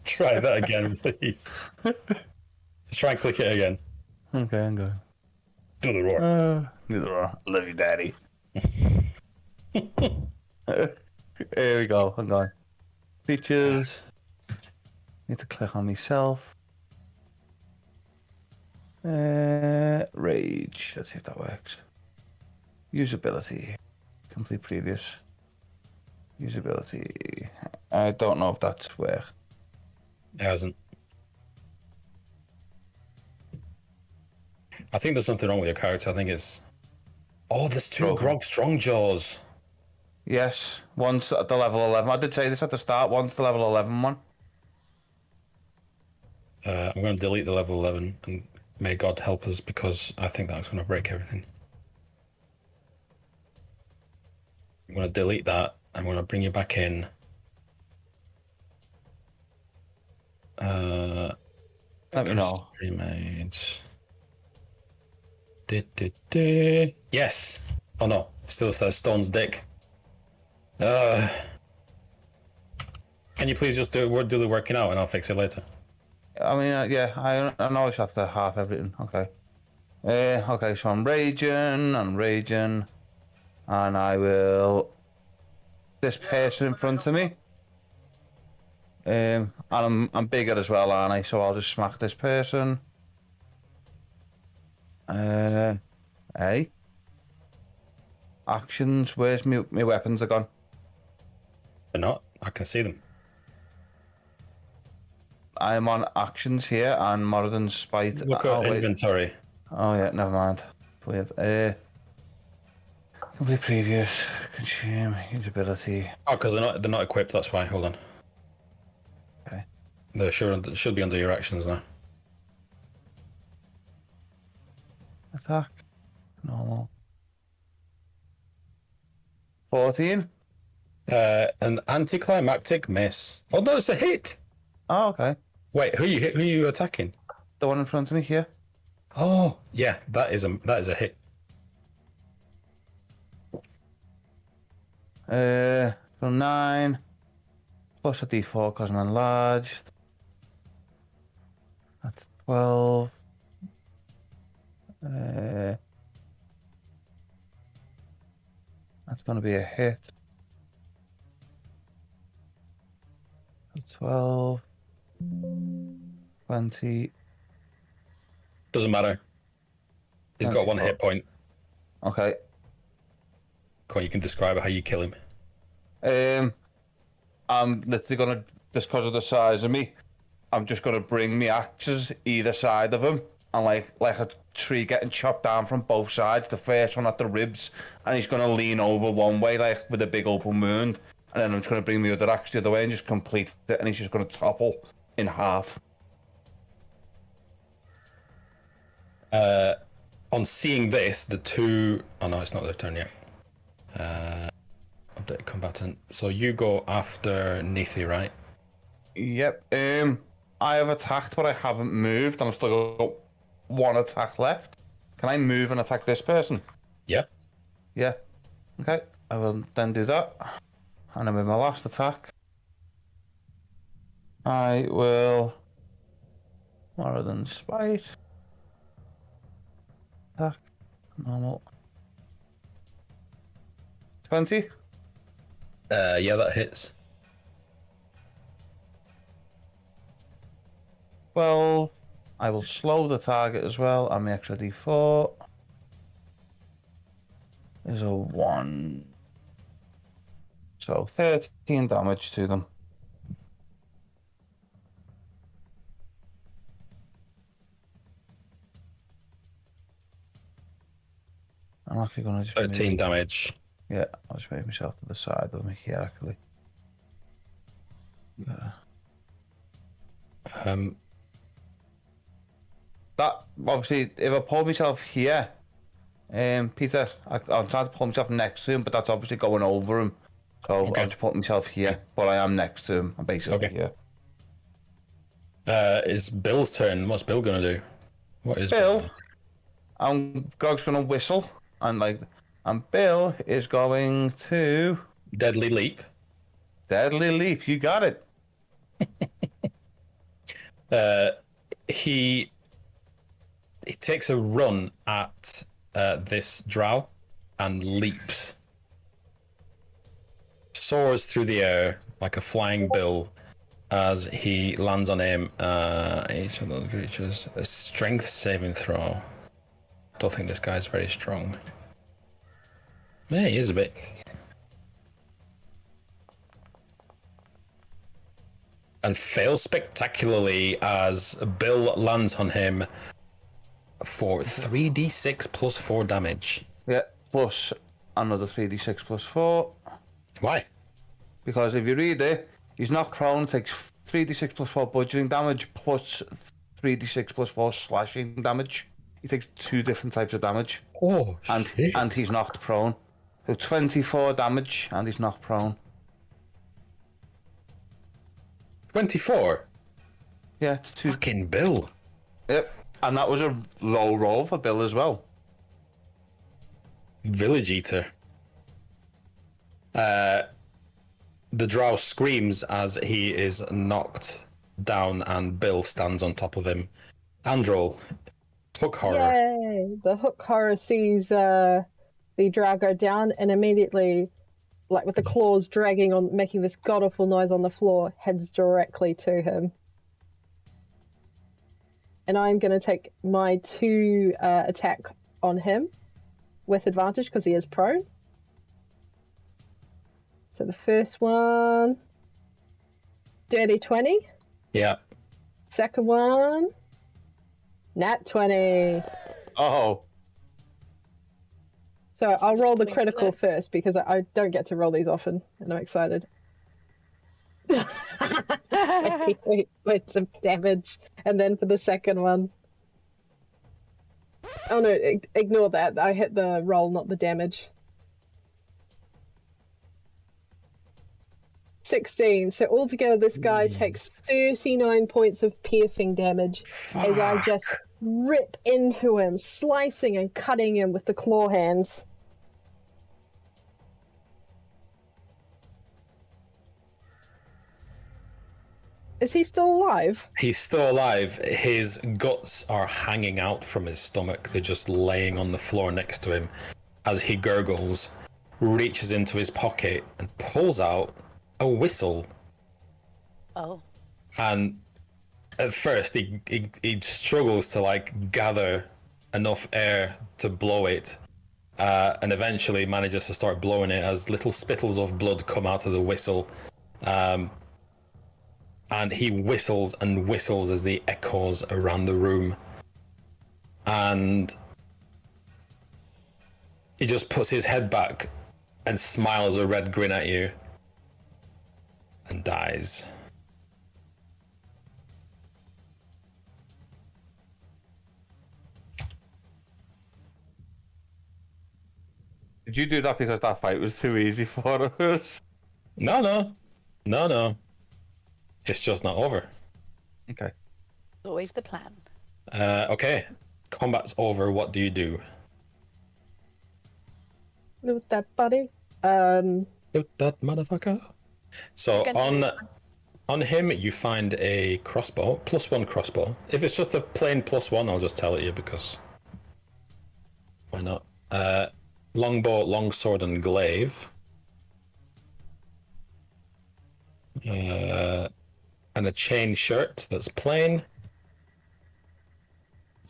Try that again, please. Just try and click it again. Okay, I'm going. Do the roar. Do the roar. Love you, Daddy. Here we go. Hang on. Features. Need to click on myself. Rage. Let's see if that works. Usability. Complete previous. Usability. I don't know if that's where. It hasn't. I think there's something wrong with your character. I think it's... Oh, there's 2 Grog Strongjaws. Yes, one's at the level 11. I did say this at the start. One's the level 11 one. I'm going to delete the level 11 and may God help us because I think that's going to break everything. I'm going to delete that. I'm going to bring you back in. Let me know. Remade. Yes. Oh no, it still says Stone's dick. Can you please just do the working out and I'll fix it later? I mean, yeah, I know I have to half everything. Okay. Okay, so I'm raging, and I will. This person in front of me. And I'm bigger as well, aren't I? So I'll just smack this person. Hey. Actions. Where's my weapons are gone? They're not. I can see them. I'm on actions here and Moradin's spite. Look at inventory. Oh yeah, never mind. Weird. Complete previous. Consume usability. Oh, because they're not equipped. That's why. Hold on. Okay. They should be under your actions now. Attack. Normal. 14. An anticlimactic miss. Oh no, it's a hit. Oh, okay. Wait, who are you attacking? The one in front of me here. Oh, yeah, that is a hit. So 9 plus a d4 because I'm enlarged. That's 12. That's going to be a hit. 12, 20. Doesn't matter. He's got 1 hit point. Okay. Cool, you can describe how you kill him. I'm literally gonna, just because of the size of me, I'm just gonna bring me axes either side of him, and like a tree getting chopped down from both sides. The first one at the ribs, and he's gonna lean over one way, like with a big open wound, and then I'm just gonna bring the other axe the other way and just complete it, and he's just gonna topple in half. On seeing this, the two... Oh no, it's not their turn yet. Update combatant. So you go after Nethi, right? Yep. I have attacked, but I haven't moved, and I've still got one attack left. Can I move and attack this person? Yeah. Yeah. Okay. I will then do that. And then with my last attack, I will, rather than spite, attack, normal. 20? Yeah, that hits. Well, I will slow the target as well, and my extra d4 is a 1. So 13 damage to them. I'm actually going to just 13 move. damage. Yeah, I'll just move myself to the side of me here, actually. Yeah. That, obviously, if I pull myself here, Peter, I'm trying to pull myself next to him, but that's obviously going over him. So Okay. I'll just put myself here, but I am next to him. I'm basically here. It's Bill's turn. What's Bill gonna do? What is Bill? Gog's going to whistle, and Bill is going to... Deadly leap. Deadly leap, you got it. He takes a run at this drow and leaps. Soars through the air like a flying bill as he lands on him. Each of those creatures, a strength saving throw. Don't think this guy's very strong. Yeah, he is a bit. And fails spectacularly as Bill lands on him for 3d6 plus 4 damage. Yeah, plus another 3d6 plus 4. Why? Because if you read it, he's knocked prone, takes 3d6 plus 4 bludgeoning damage, plus 3d6 plus 4 slashing damage. He takes 2 different types of damage. Oh, shit. And he's knocked prone. So 24 damage, and he's knocked prone. 24? Yeah, it's 2. Fucking Bill. Yep. And that was a low roll for Bill as well. Village Eater. The drow screams as he is knocked down and Bill stands on top of him. Androl, hook horror. Yay! The hook horror sees the drow go down and immediately, like with the claws dragging on, making this god-awful noise on the floor, heads directly to him. And I'm going to take my 2 attack on him with advantage because he is prone. So the first one, dirty 20. Yeah. Second one, nat 20. Oh. So I'll roll the critical first because I don't get to roll these often, and I'm excited. 28 points of damage, and then for the second one. Oh no, ignore that. I hit the roll, not the damage. 16. So altogether, this guy takes 39 points of piercing damage as I just rip into him, slicing and cutting him with the claw hands. Is he still alive? He's still alive. His guts are hanging out from his stomach. They're just laying on the floor next to him as he gurgles, reaches into his pocket and pulls out a whistle. Oh. And at first he struggles to gather enough air to blow it, and eventually manages to start blowing it as little spittles of blood come out of the whistle. And he whistles and whistles as the echoes around the room. And he just puts his head back and smiles a red grin at you and dies. Did you do that because that fight was too easy for us? No. It's just not over. Okay. Always the plan. Okay. Combat's over. What do you do? With that, buddy. Shoot that motherfucker. So on him, you find a crossbow, +1 crossbow. If it's just a plain +1, I'll just tell it you because why not? Longbow, longsword, and glaive. And a chain shirt that's plain.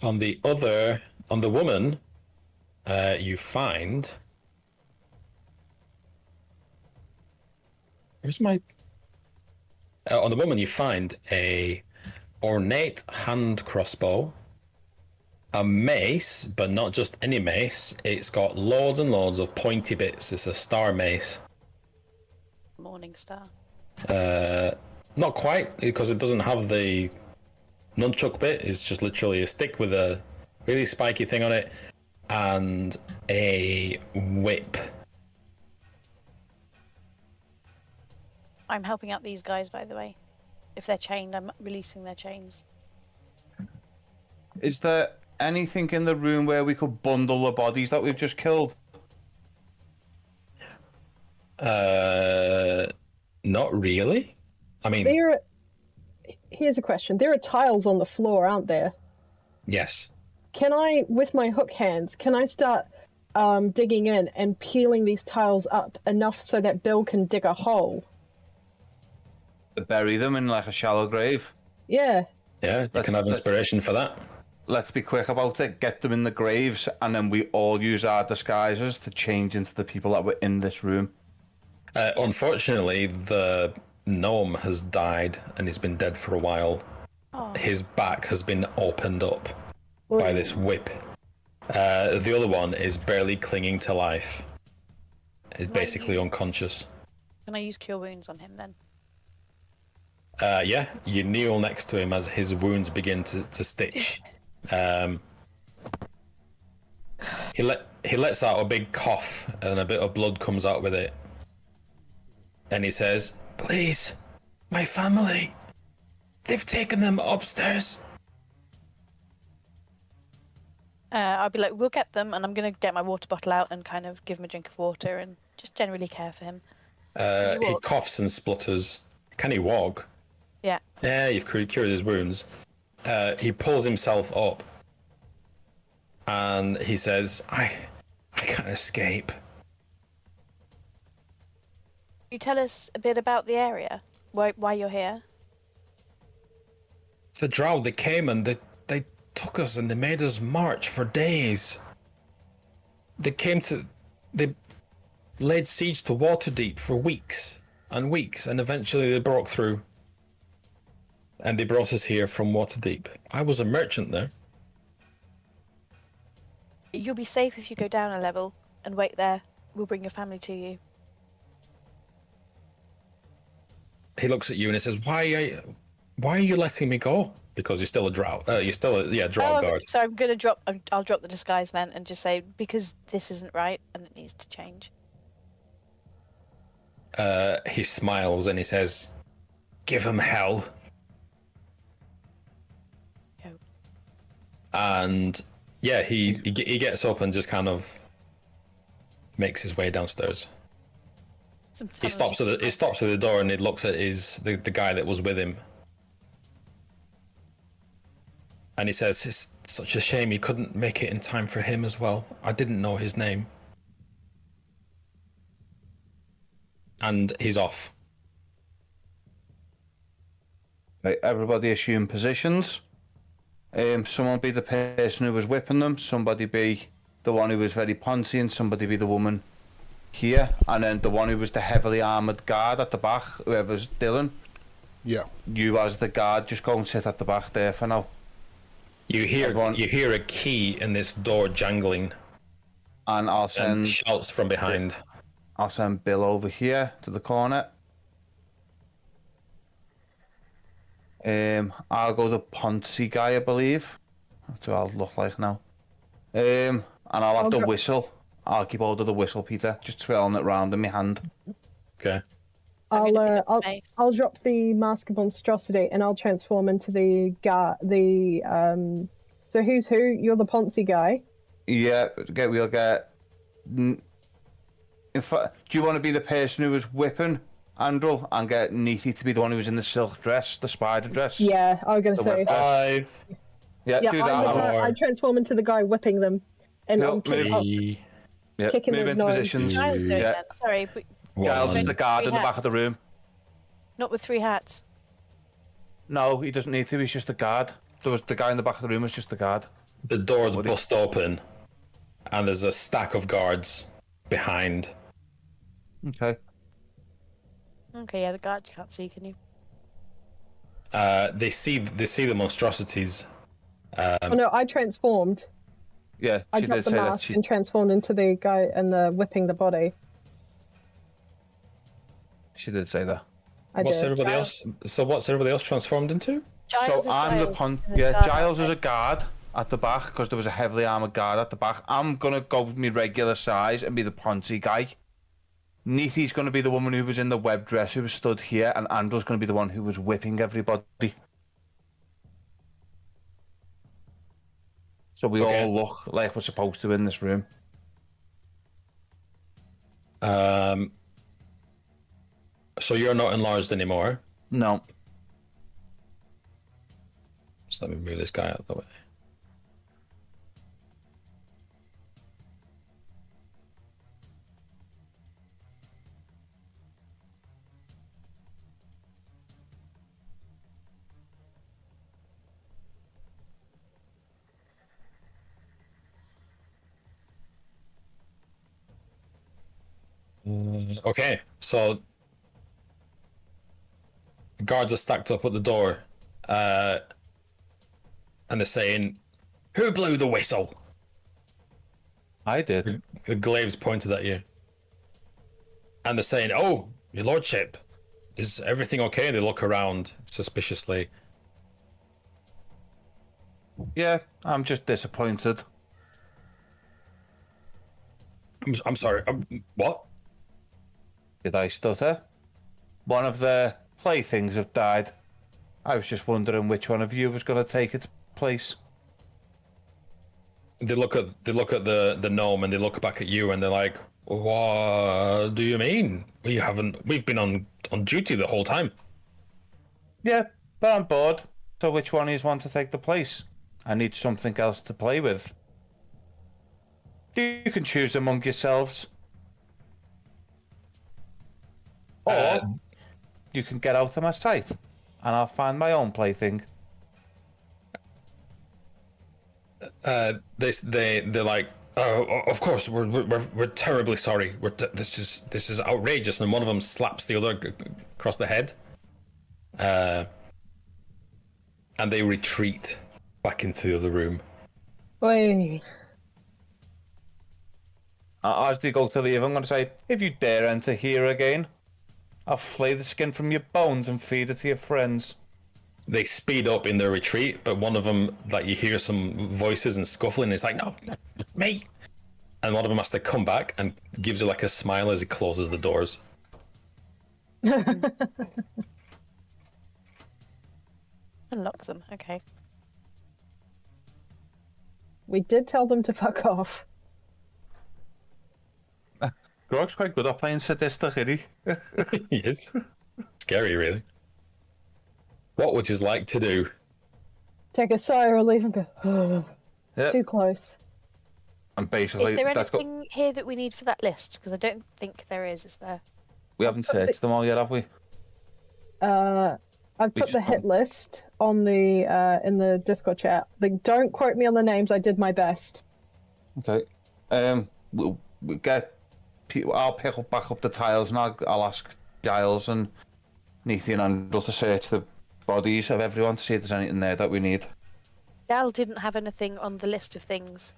On the woman, you find. Where's my? On the woman, you find a ornate hand crossbow, a mace, but not just any mace. It's got loads and loads of pointy bits. It's a star mace. Morning star. Not quite, because it doesn't have the nunchuck bit. It's just literally a stick with a really spiky thing on it, and a whip. I'm helping out these guys, by the way. If they're chained, I'm releasing their chains. Is there anything in the room where we could bundle the bodies that we've just killed? Not really. I mean, Here's a question. There are tiles on the floor, aren't there? yes. Can I, with my hook hands, start digging in and peeling these tiles up enough so that Bill can dig a hole? Bury them in like a shallow grave. Yeah. Yeah, you can have inspiration for that. Let's be quick about it. Get them in the graves, and then we all use our disguises to change into the people that were in this room. Unfortunately, the gnome has died and he's been dead for a while. Oh. His back has been opened up by this whip. The other one is barely clinging to life. He's basically unconscious. Can I use Cure Wounds on him then? Yeah, you kneel next to him as his wounds begin to stitch. He lets out a big cough and a bit of blood comes out with it. And he says, "Please, my family, they've taken them upstairs." I'll be like, we'll get them, and I'm going to get my water bottle out and kind of give him a drink of water and just generally care for him. He coughs and splutters. Can he walk? Yeah. Yeah, you've cured his wounds. He pulls himself up and he says, I can't escape. Can you tell us a bit about the area? Why you're here? The Drow, they came and they took us and they made us march for days. They laid siege to Waterdeep for weeks and weeks, and eventually they broke through. And they brought us here from Waterdeep. I was a merchant there. You'll be safe if you go down a level and wait there. We'll bring your family to you. He looks at you and he says, Why are you letting me go? Because you're still a Drow. You're still a Drow guard. So I'll drop the disguise then and just say, because this isn't right and it needs to change. He smiles and he says, "Give him hell." Oh. And yeah, he gets up and just kind of makes his way downstairs. He stops at the door and he looks at the guy that was with him. And he says, "It's such a shame you couldn't make it in time for him as well. I didn't know his name." And he's off. Right, everybody assume positions. Someone be the person who was whipping them, somebody be the one who was very poncy, and somebody be the woman here, and then the one who was the heavily armoured guard at the back, whoever's Dylan. Yeah. You as the guard, just go and sit at the back there for now. You hear a key in this door jangling. And I'll send... And shouts from behind. I'll send Bill over here to the corner. I'll go the Ponzi guy, I believe. That's what I'll look like now. And I'll have the whistle. I'll keep hold of the whistle, Peter. Just twirling it round in my hand. Okay. I'm gonna pick up I'll the mace. I'll drop the mask of monstrosity and I'll transform into the guard. So who's who? You're the Ponzi guy. Yeah, we'll get. In fact, do you want to be the person who was whipping Andrew and get Neaty to be the one who was in the silk dress, the spider dress? Yeah, I was gonna The say. web dress. 5. Yeah, Yeah, do that. I transform into the guy whipping them, and Cool, I'm kicking, move. 3. Yeah, kicking move the into nose. positions. I was doing Yeah. that. Sorry, but Giles is 1. the guard in the Three back of the hats. room. not with 3 hats. No, he doesn't need to. He's just the guard. There was the guy in the back of the room was just the guard. The doors bust open, and there's a stack of guards behind. Okay. Okay, yeah, the guard you can't see, can you? They see the monstrosities. Oh no, I transformed. Yeah, I she dropped did the say that. mask and transformed into the guy and the whipping the body. She did say that. What's did. everybody else? So what's everybody else transformed into? Giles So is I'm the Giles, pun. and the Yeah, guard Giles is a outfit. guard at the back because there was a heavily armored guard at the back. I'm gonna go with my regular size and be the Ponzi guy. Neaty's gonna be the woman who was in the web dress who was stood here, and Andrew's gonna be the one who was whipping everybody. So we Okay. all look like we're supposed to in this room. So you're not enlarged anymore. No. Just let me move this guy out of the way. Okay, so the guards are stacked up at the door, and they're saying, "Who blew the whistle?" I did. The glaives pointed at you, and they're saying, "Oh, your lordship, is everything okay?" They look around suspiciously. Yeah, I'm just disappointed. I'm sorry. What? Did I stutter? One of the playthings have died. I was just wondering which one of you was going to take its place. They look at the gnome and they look back at you and they're like, "What do you mean? We've been on duty the whole time." Yeah, but I'm bored. So which one is want to take the place? I need something else to play with. You can choose among yourselves. Or you can get out of my sight and I'll find my own plaything. They're like, "Oh, of course, we're terribly sorry. This is outrageous." And one of them slaps the other across the head, and they retreat back into the other room. Oi. As they go to leave, I'm going to say, if you dare enter here again, I'll flay the skin from your bones and feed it to your friends. They speed up in their retreat, but one of them, like, you hear some voices and scuffling, and it's like, "No, not me." And one of them has to come back and gives you like a smile as he closes the doors. Unlock them, okay. We did tell them to fuck off. Grog's quite good at playing sadistic, isn't he? Yes. Scary, really. What would you like to do? Take a sigh of relief and go, oh, Yep. too close. And basically, Is there that's got... anything here that we need for that list? Because I don't think there is there? we haven't searched them all yet, have we? I've put the hit list on the in the Discord chat. Like, don't quote me on the names. I did my best. Okay. We'll get people. I'll pick up back up the tiles, and I'll ask Giles and Neaty and Andrew to search the bodies of everyone to see if there's anything there that we need. Gal didn't have anything on the list of things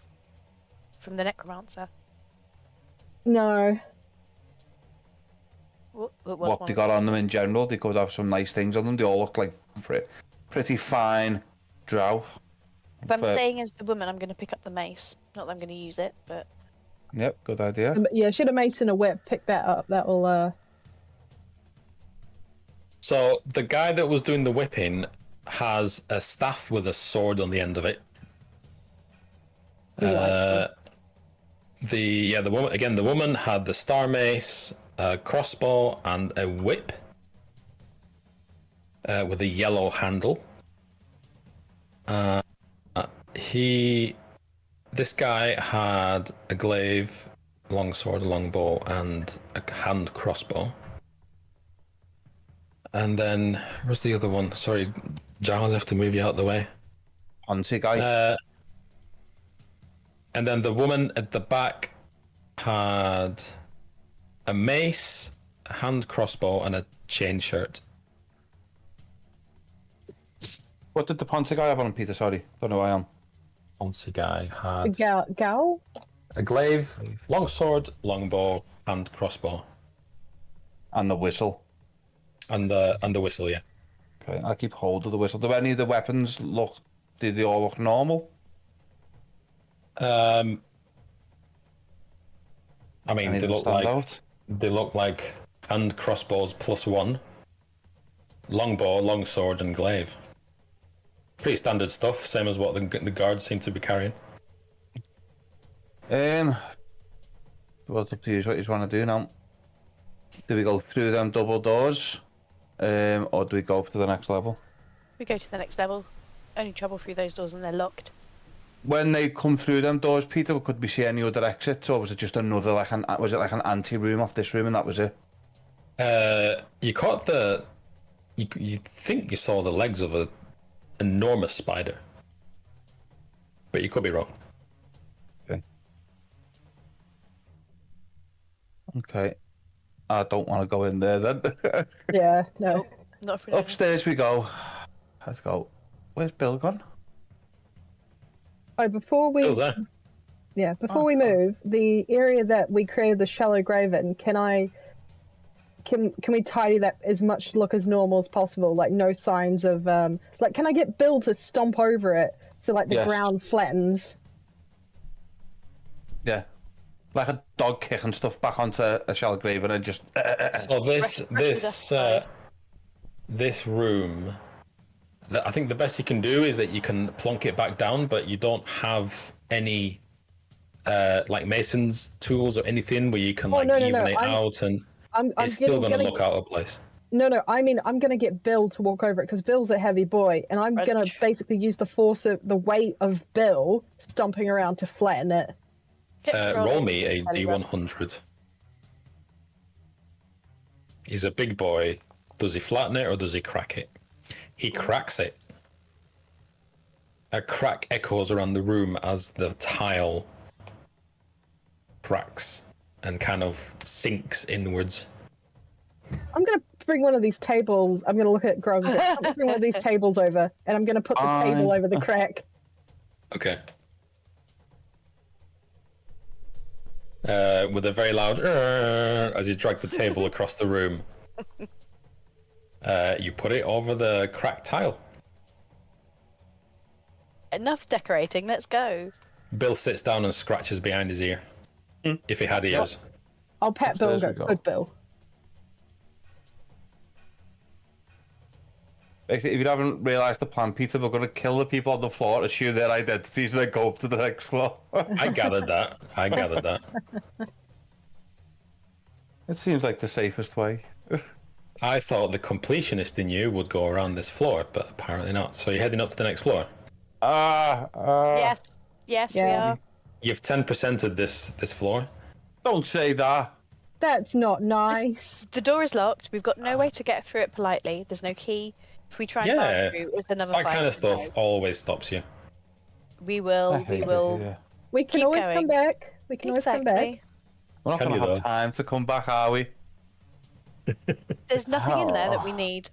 from the necromancer. No. What they got on them in general, they could have some nice things on them. They all look like pretty fine drow. If I'm staying as the woman, I'm going to pick up the mace. Not that I'm going to use it, but... Yep, good idea. Yeah, should have mace and a whip. Pick that up. That'll So the guy that was doing the whipping has a staff with a sword on the end of it. The woman had the star mace, a crossbow, and a whip with a yellow handle. This guy had a glaive, longsword, a longbow, and a hand crossbow. And then where's the other one? Sorry, Giles, I have to move you out of the way. Hunty guy. And then the woman at the back had a mace, a hand crossbow, and a chain shirt. What did the Ponty guy have on, Peter? Sorry, don't know who I am. Poncy guy had Gal? a glaive, longsword, longbow, and crossbow. And the whistle. And the whistle, yeah. Okay, I'll keep hold of the whistle. Do any of the weapons did they all look normal? I mean, Any they of them look stand like out? they look like hand crossbows +1, longbow, longsword, and glaive. Pretty standard stuff, same as what the guards seem to be carrying. Well, it's up to you what you want to do now. Do we go through them double doors, or do we go up to the next level? We go to the next level. Only trouble through those doors and they're locked. When they come through them doors, Peter, could we see any other exits, or was it just another was it like an ante-room off this room and that was it? You caught you think you saw the legs of an enormous spider, but you could be wrong. Okay. I don't want to go in there then. Yeah, no. Not for Upstairs we go. Let's go. Where's Bill gone? Oh, before we... Bill's there. Yeah, before we move, the area that we created the shallow grave in, can we tidy that as much look as normal as possible? Like no signs of like can I get Bill to stomp over it so like the Yes. ground flattens? Yeah. Like a dog kicking stuff back onto a shell grave and then just So this room, I think the best you can do is that you can plonk it back down, but you don't have any like mason's tools or anything where you can even it out, and it's still going to look out of place. No, I mean I'm gonna get Bill to walk over it because Bill's a heavy boy, and I'm gonna basically use the force of the weight of Bill stomping around to flatten it. Roll me a D100. He's a big boy. Does he flatten it or does he crack it? He cracks it. A crack echoes around the room as the tile cracks and kind of sinks inwards. I'm gonna bring one of these tables. I'm gonna look at Grog. I'm gonna bring one of these tables over, and I'm gonna put the table over the crack. Okay. With a very loud as you drag the table across the room, you put it over the cracked tile. Enough decorating, let's go. Bill sits down and scratches behind his ear. If he had ears. I'll pat Bill and go, good Bill. If you haven't realised the plan, Peter, we're going to kill the people on the floor, assume their identities, and then go up to the next floor. I gathered that. It seems like the safest way. I thought the completionist in you would go around this floor, but apparently not. So you're heading up to the next floor? Yes, Yeah. we are. You've 10%ed this floor. Don't say that. That's not nice. The door is locked. We've got no way to get through it politely. There's no key. If we try and barge through, it's another that fight. kind of stuff always stops you. We will. We can Keep always going. come back. We can always come back. We're not Can going you, to have though? time to come back, are we? There's nothing in there that we need.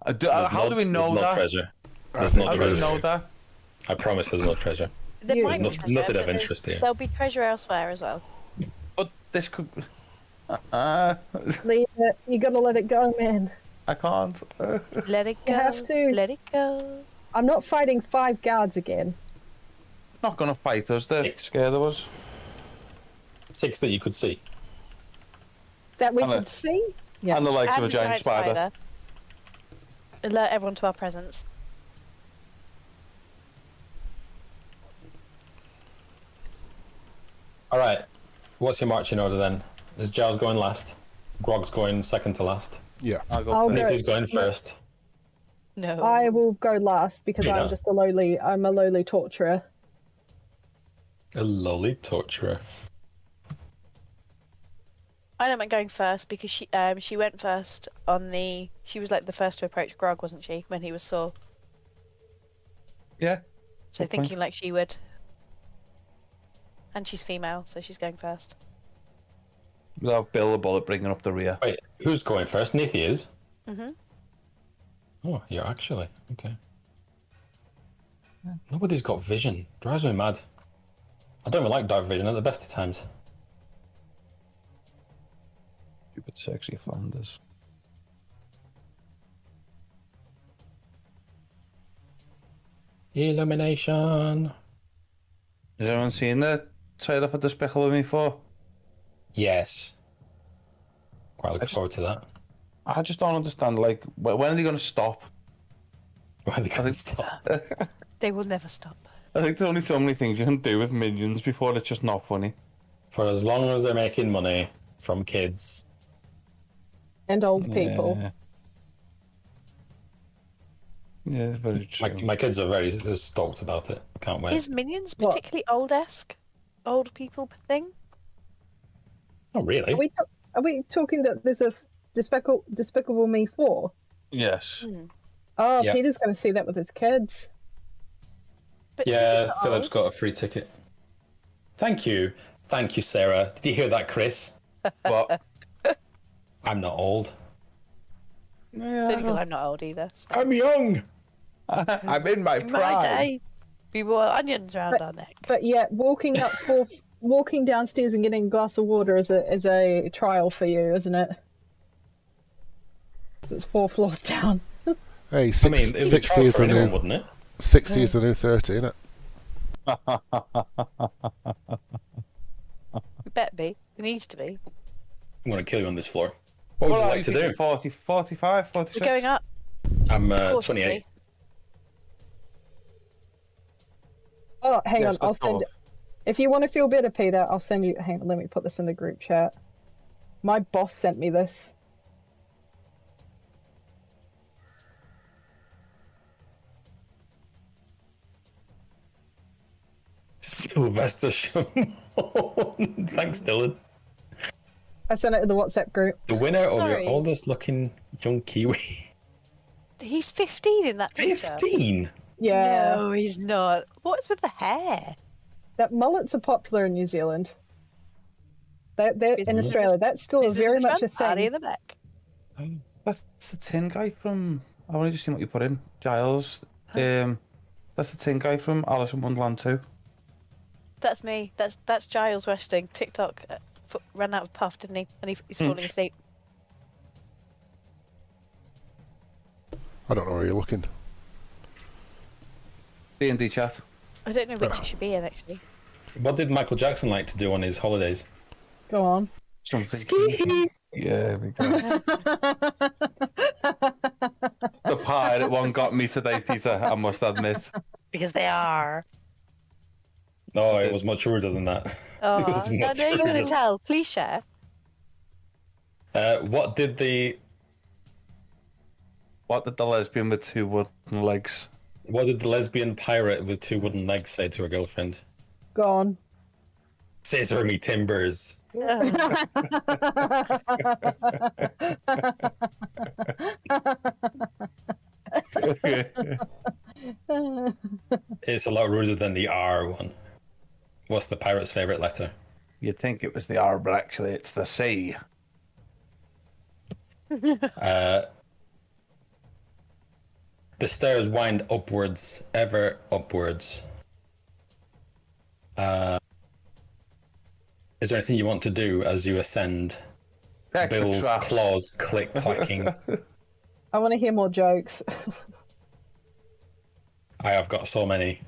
How do we know there's that? no treasure. There's no How do we treasure. know that? I promise there's no treasure. There You- might be There's treasure, nothing but of interest here. There'll be treasure elsewhere as well. But this could... Leave it. You gotta let it go, man. I can't. Let it go. You have to. Let it go. I'm not fighting 5 guards again. Not going to fight us. They're scared of us. 6 that you could see. That we And could see? Yeah. And the legs of a And giant spider. alert everyone to our presence. All right. What's your marching order then? Is Giles going last? Grog's going second to last. Yeah. I'll go I'll first. go- Nathan's going first. No. I will go last because Yeah. I'm a lowly torturer. A lolly torturer. I don't mind going first because she went first on the. She was like the first to approach Grog, wasn't she, when he was sore? Yeah. So Good thinking point. like she would. And she's female, so she's going first. We'll have Bill the Bullet bringing up the rear. Wait, who's going first? Nathan is? Mhm. Oh, you're actually. Okay. Nobody's got vision. Drives me mad. I don't even like dark vision at the best of times. Stupid sexy Flanders. Illumination. Has anyone seen the trailer for Despicable Me 4? Yes. Quite looking forward to that. I just don't understand, like, when are they going to stop? When are they going to stop? They will never stop. I think there's only so many things you can do with minions before it's just not funny. For as long as they're making money from kids. And old people. Yeah, it's very true. My kids are very stoked about it. Can't wait. Is Minions What? particularly old-esque? Old people thing? Not really. Are we talking that there's a Despicable Me 4? Yes. Oh, Yeah. Peter's going to see that with his kids. But Yeah, it's not Philip's old. got a free ticket. Thank you. Thank you, Sarah. Did you hear that, Chris? But I'm not old. It's only because I'm not old either. So. I'm young. I'm in my In my prime. day, we wore onions around our neck. But yeah, walking downstairs and getting a glass of water is a trial for you, isn't it? It's 4 floors down. Hey, I mean, it was a 60 trial is for the anyone, new wouldn't it? 60 is the new 30, isn't it? It better be. It needs to be. I'm going to kill you on this floor. What would you like to do? 40, 45, 46? We're going up. I'm Cautiously. 28. Oh, hang Yes, on. I'll let's go. send. If you want to feel better, Peter, I'll send you. Hang on. Let me put this in the group chat. My boss sent me this. Sylvester Shimon. Thanks, Dylan. I sent it in the WhatsApp group. The winner of Sorry. your oldest looking young Kiwi. He's 15 in that picture. 15? Yeah, No, he's not. What is with the hair? that mullets are popular in New Zealand. They're in Business- Australia. That's still This is very the much a front, party thing. in the back. That's the tin guy from... I've only just seen what you put in. Giles. That's the tin guy from Alice in Wonderland 2. That's me. That's Giles resting. TikTok ran out of puff, didn't he? And he's falling asleep. I don't know where you're looking. D&D chat. I don't know which it should be in actually. What did Michael Jackson like to do on his holidays? Go on. Something. Yeah, we go. The pirate one got me today, Peter, I must admit. Because they are. No, it was much ruder than that. Oh, It was I much know you're going ruder. to tell. Please share. What did the lesbian with 2 wooden legs? What did the lesbian pirate with 2 wooden legs say to her girlfriend? Go on. Scissor me timbers. It's a lot ruder than the R one. What's the pirate's favorite letter? You'd think it was the R, but actually it's the C. The stairs wind upwards, ever upwards. Is there anything you want to do as you ascend? Extra Bill's trash. claws click clacking. I want to hear more jokes. I have got so many.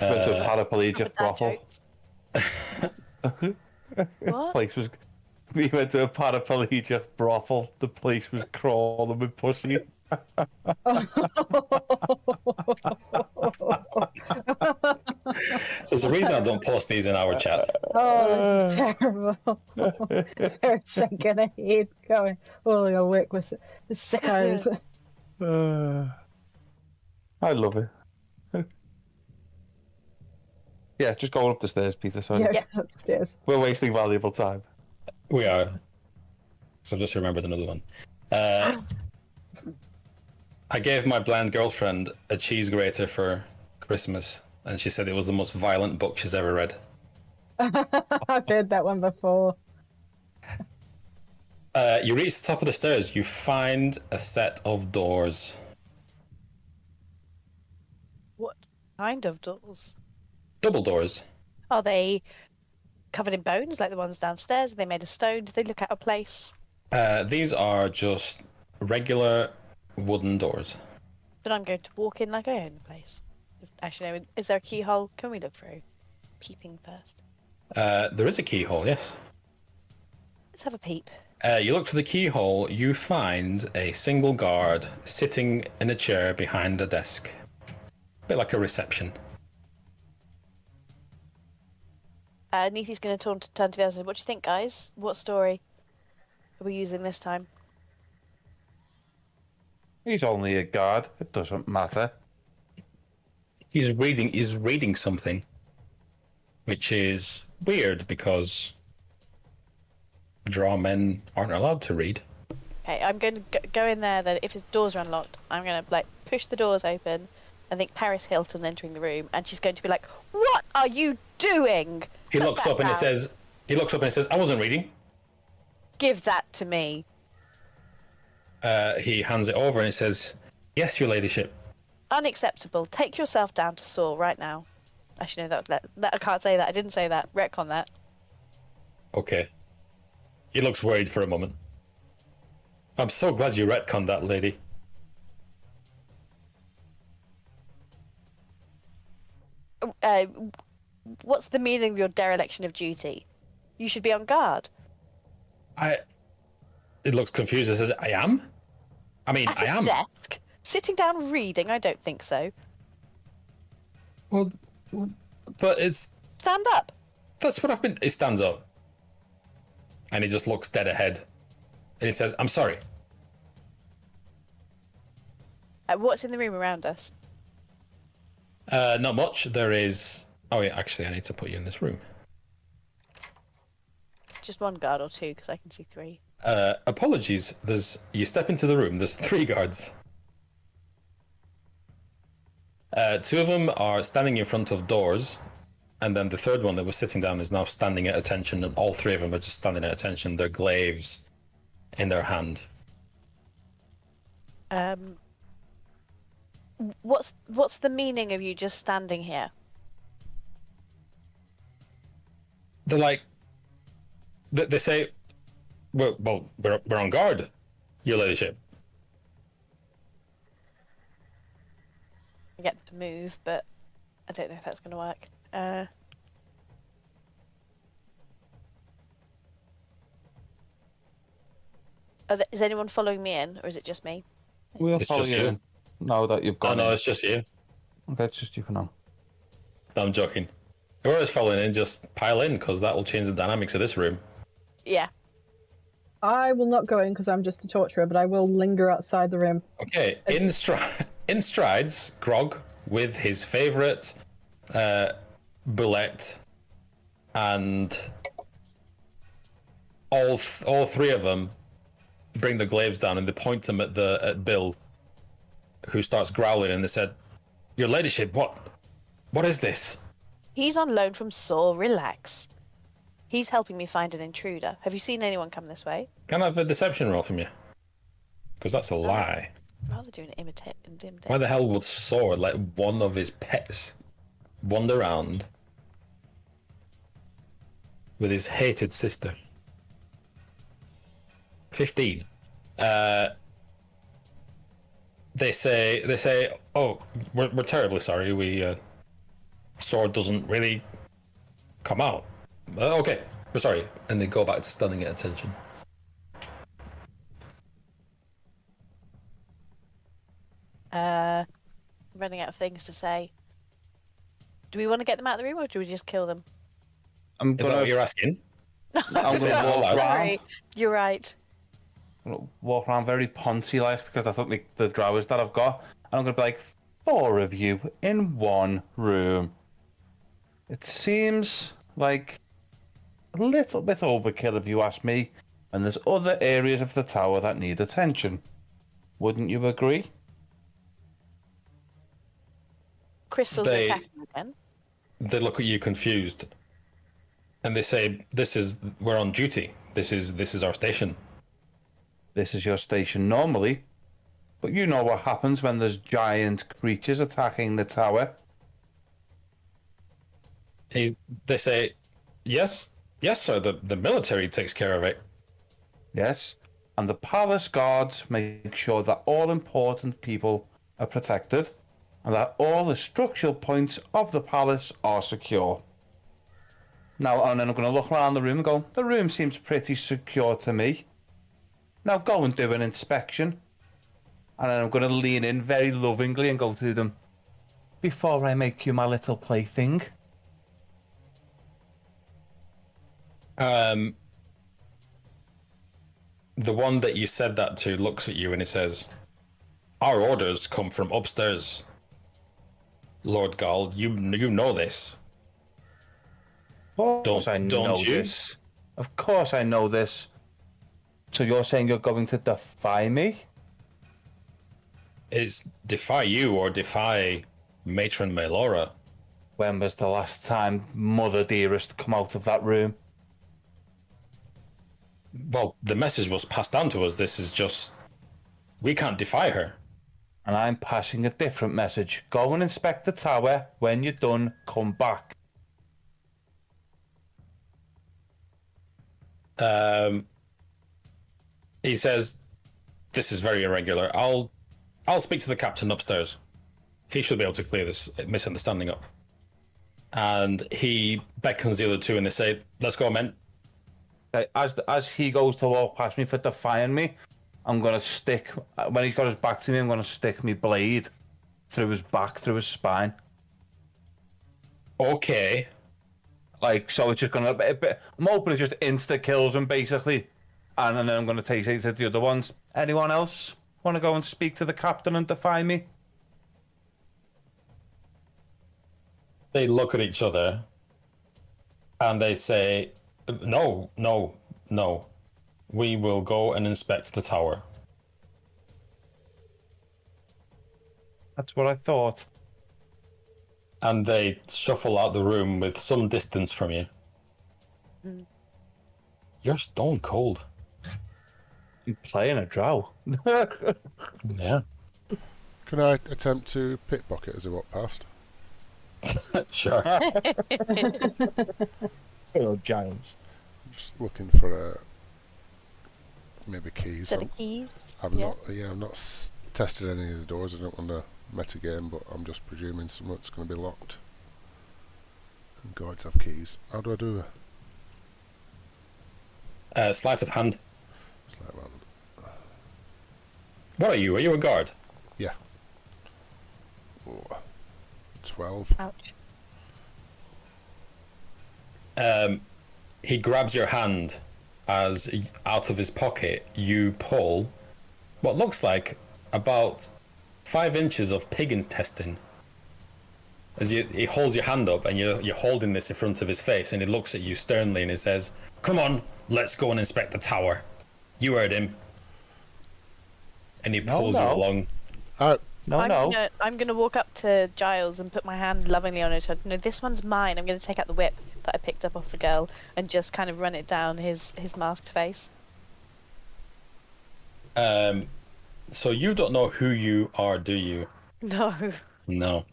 Went to a Have paraplegic a dad brothel. joke. What? Place was... We went to a paraplegic brothel. The place was crawling with pussy. There's a reason I don't post these in our chat. Oh, this is terrible. They're shaking a head, going, "Oh, I'll work with the sickos." I love it. Yeah, just going up the stairs, Peter. Sorry. Yeah, upstairs. We're wasting valuable time. We are. So I've just remembered another one. I gave my blind girlfriend a cheese grater for Christmas, and she said it was the most violent book she's ever read. I've heard that one before. You reach the top of the stairs, you find a set of doors. What kind of doors? Double doors. Are they covered in bones like the ones downstairs? Are they made of stone? Do they look out of place? These are just regular wooden doors. Then I'm going to walk in like I own the place. Actually, no, is there a keyhole? Can we look through? Peeping first. There is a keyhole, yes. Let's have a peep. You look for the keyhole, you find a single guard sitting in a chair behind a desk. A bit like a reception. Neethy's going to turn to the others. What do you think, guys? What story are we using this time? He's only a guard. It doesn't matter. He's reading something, which is weird because Drow men aren't allowed to read. Okay, I'm going to go in there. Then, if his doors are unlocked, I'm going to push the doors open. I think Paris Hilton entering the room, and she's going to be like, "What are you doing?" He looks up and he says, "I wasn't reading." Give that to me. He hands it over and he says, "Yes, your ladyship." Unacceptable. Take yourself down to Saw right now. Actually, no, that I can't say that. I didn't say that. Retcon that. Okay. He looks worried for a moment. I'm so glad you retconned that, lady. What's the meaning of your dereliction of duty? You should be on guard. It looks confused. It says, "I am?" I mean, At I am. a desk? Sitting down reading? I don't think so. Well, but it's... Stand up. That's what I've been... He stands up. And he just looks dead ahead. And he says, "I'm sorry." What's in the room around us? Not much. There is... Oh, yeah, actually, I need to put you in this room. Just one guard or two, because I can see three. Apologies. You step into the room. There's 3 guards. 2 of them are standing in front of doors, and then the third one that was sitting down is now standing at attention, and all 3 of them are just standing at attention. Their glaives in their hand. What's the meaning of you just standing here? They're like... They say, we're on guard, your ladyship. I get them to move, but I don't know if that's going to work. Is anyone following me in, or is it just me? We'll It's follow just you you. in now that you've Oh, gone. no, in. it's just you. Okay, it's just you for now. No, I'm joking. Whoever's following in, just pile in, because that will change the dynamics of this room. Yeah. I will not go in because I'm just a torturer, but I will linger outside the room. Okay, in strides Grog with his favourite bullet, and all 3 of them bring the glaives down and they point them at Bill, who starts growling, and they said, "Your ladyship, what is this?" He's on loan from Saw. Relax. He's helping me find an intruder. Have you seen anyone come this way? Can I have a deception roll from you? Because that's a lie. I'd rather do an imitate. Why the hell would Saw let one of his pets wander around with his hated sister? 15. They say, "Oh, we're terribly sorry. Sword doesn't really come out. Okay, we're sorry." And they go back to standing at attention. Running out of things to say. Do we want to get them out of the room, or do we just kill them? I'm Is that what gonna you're asking? I'm Say gonna that out walk loud. around. Sorry, you're right. I'm gonna walk around very poncy like because I think the Drows that I've got, and I'm gonna be like, 4 of you in one room. It seems like a little bit overkill if you ask me, and there's other areas of the tower that need attention. Wouldn't you agree? Crystals are attacking again. They look at you confused, and they say, we're on duty. This is our station." This is your station normally, but you know what happens when there's giant creatures attacking the tower. They say, yes, sir, the military takes care of it. Yes, and the palace guards make sure that all important people are protected and that all the structural points of the palace are secure. Now, and then I'm going to look around the room and go, the room seems pretty secure to me. Now go and do an inspection. And then I'm going to lean in very lovingly and go to them, before I make you my little plaything. The one that you said that to looks at you and he says, "Our orders come from upstairs. Lord Gall, you know this." Of course I know this. Of course I know this. So you're saying you're going to defy me? It's defy you or defy Matron Maelora. When was the last time Mother Dearest come out of that room? Well, the message was passed down to us. This is just... We can't defy her. And I'm passing a different message. Go and inspect the tower. When you're done, come back. He says, "This is very irregular. I'll speak to the captain upstairs. He should be able to clear this misunderstanding up." And he beckons the other two and they say, "Let's go, men." As he goes to walk past me for defying me, I'm going to stick... When he's got his back to me, I'm going to stick my blade through his back, through his spine. Okay. Like, so it's just going to... I'm hoping it just insta-kills him, basically. And then I'm going to say to the other ones, anyone else want to go and speak to the captain and defy me? They look at each other and they say, no. We will go and inspect the tower. That's what I thought. And they shuffle out the room with some distance from you. You're stone cold. I'm playing a drow. Yeah. Can I attempt to pickpocket as I walk past? Sure. Little giants. Just looking for maybe keys. Set of keys. I've not tested any of the doors. I don't want to metagame, but I'm just presuming some of it's going to be locked. And guards have keys. How do I do it? Sleight of hand. Sleight of hand. What are you? Are you a guard? Yeah. Oh, 12. Ouch. He grabs your hand as out of his pocket you pull what looks like about 5 inches of pig intestine. As he holds your hand up and you're holding this in front of his face, and he looks at you sternly and he says, "Come on, let's go and inspect the tower." You heard him. And he pulls you along. I'm gonna walk up to Giles and put my hand lovingly on his head. No, this one's mine. I'm gonna take out the whip that I picked up off the girl and just kind of run it down his masked face. So you don't know who you are, do you? No. No.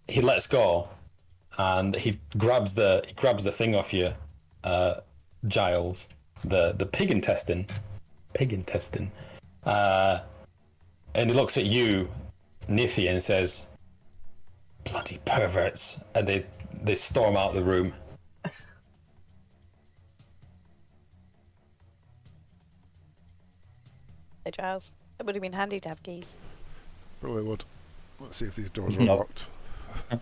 He lets go, and he grabs the thing off you, Giles, the pig intestine. And he looks at you, Nithia, and says, "Bloody perverts!" And they storm out the room. Hey, Giles. It would have been handy to have keys. Probably would. Let's see if these doors are No. unlocked.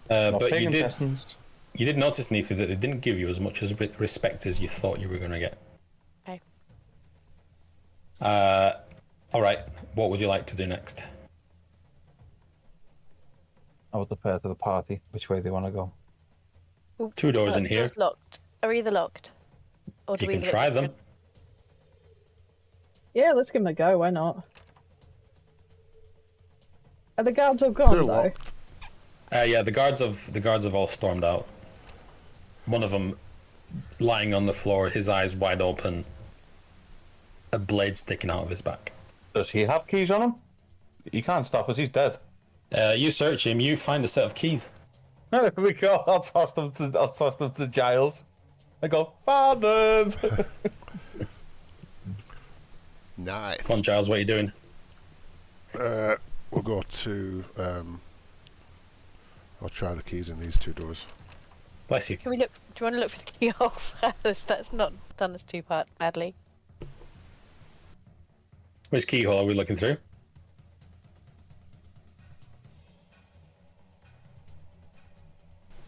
But pig you did intestines. notice, Neither, that they didn't give you as much as respect as you thought you were going to get. Okay. All right. What would you like to do next? I would prepare to the party. Which way they want to go? Ooh, 2 doors in doors here. Locked. Are either locked? Or do You we can look try them. different? Yeah, let's give them a go. Why not? Are the guards all gone They're though? locked. Yeah, the guards have all stormed out. One of them lying on the floor, his eyes wide open, a blade sticking out of his back. Does he have keys on him? He can't stop us. He's dead. You search him, you find a set of keys. There we go. I'll toss them to Giles. I go, Father. Nice. Come on, Giles, what are you doing? We'll go to. I'll try the keys in these 2 doors. Bless you. Can we look? Do you want to look for the keyhole first? That's not done as 2-part badly. Which keyhole are we looking through?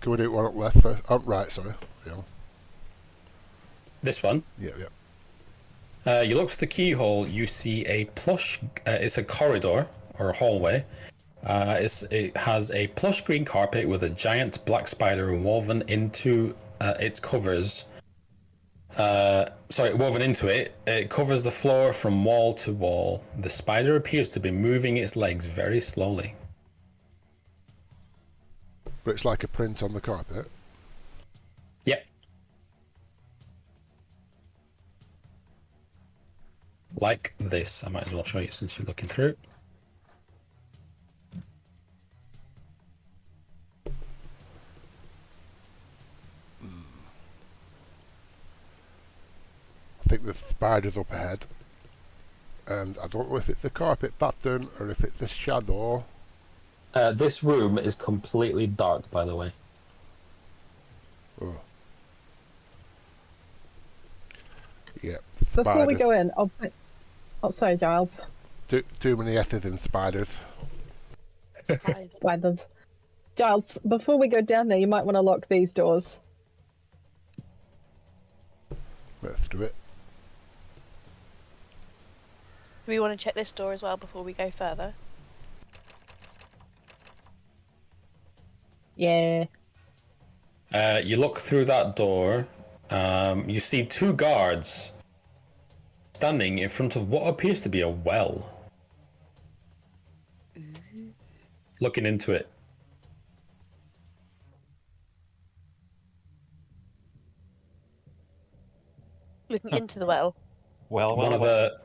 Can we do one up left first? Oh, right, sorry. Yeah. This one. Yeah, yeah. You look for the keyhole, you see a plush, it's a corridor or a hallway. It has a plush green carpet with a giant black spider woven into its covers. Woven into it. It covers the floor from wall to wall. The spider appears to be moving its legs very slowly. But it's like a print on the carpet. Yep. Like this. I might as well show you since you're looking through. I think the spider's up ahead. And I don't know if it's the carpet pattern or if it's the shadow. This room is completely dark, by the way. Oh. Yeah. Before we spiders. go in, Oh, sorry, Giles. Too many S's in spiders. Spiders. Giles, before we go down there, you might want to lock these doors. Let's do it. Do we want to check this door as well before we go further? Yeah. You look through that door. You see 2 guards standing in front of what appears to be a well. Looking into it. Looking into the well. One of the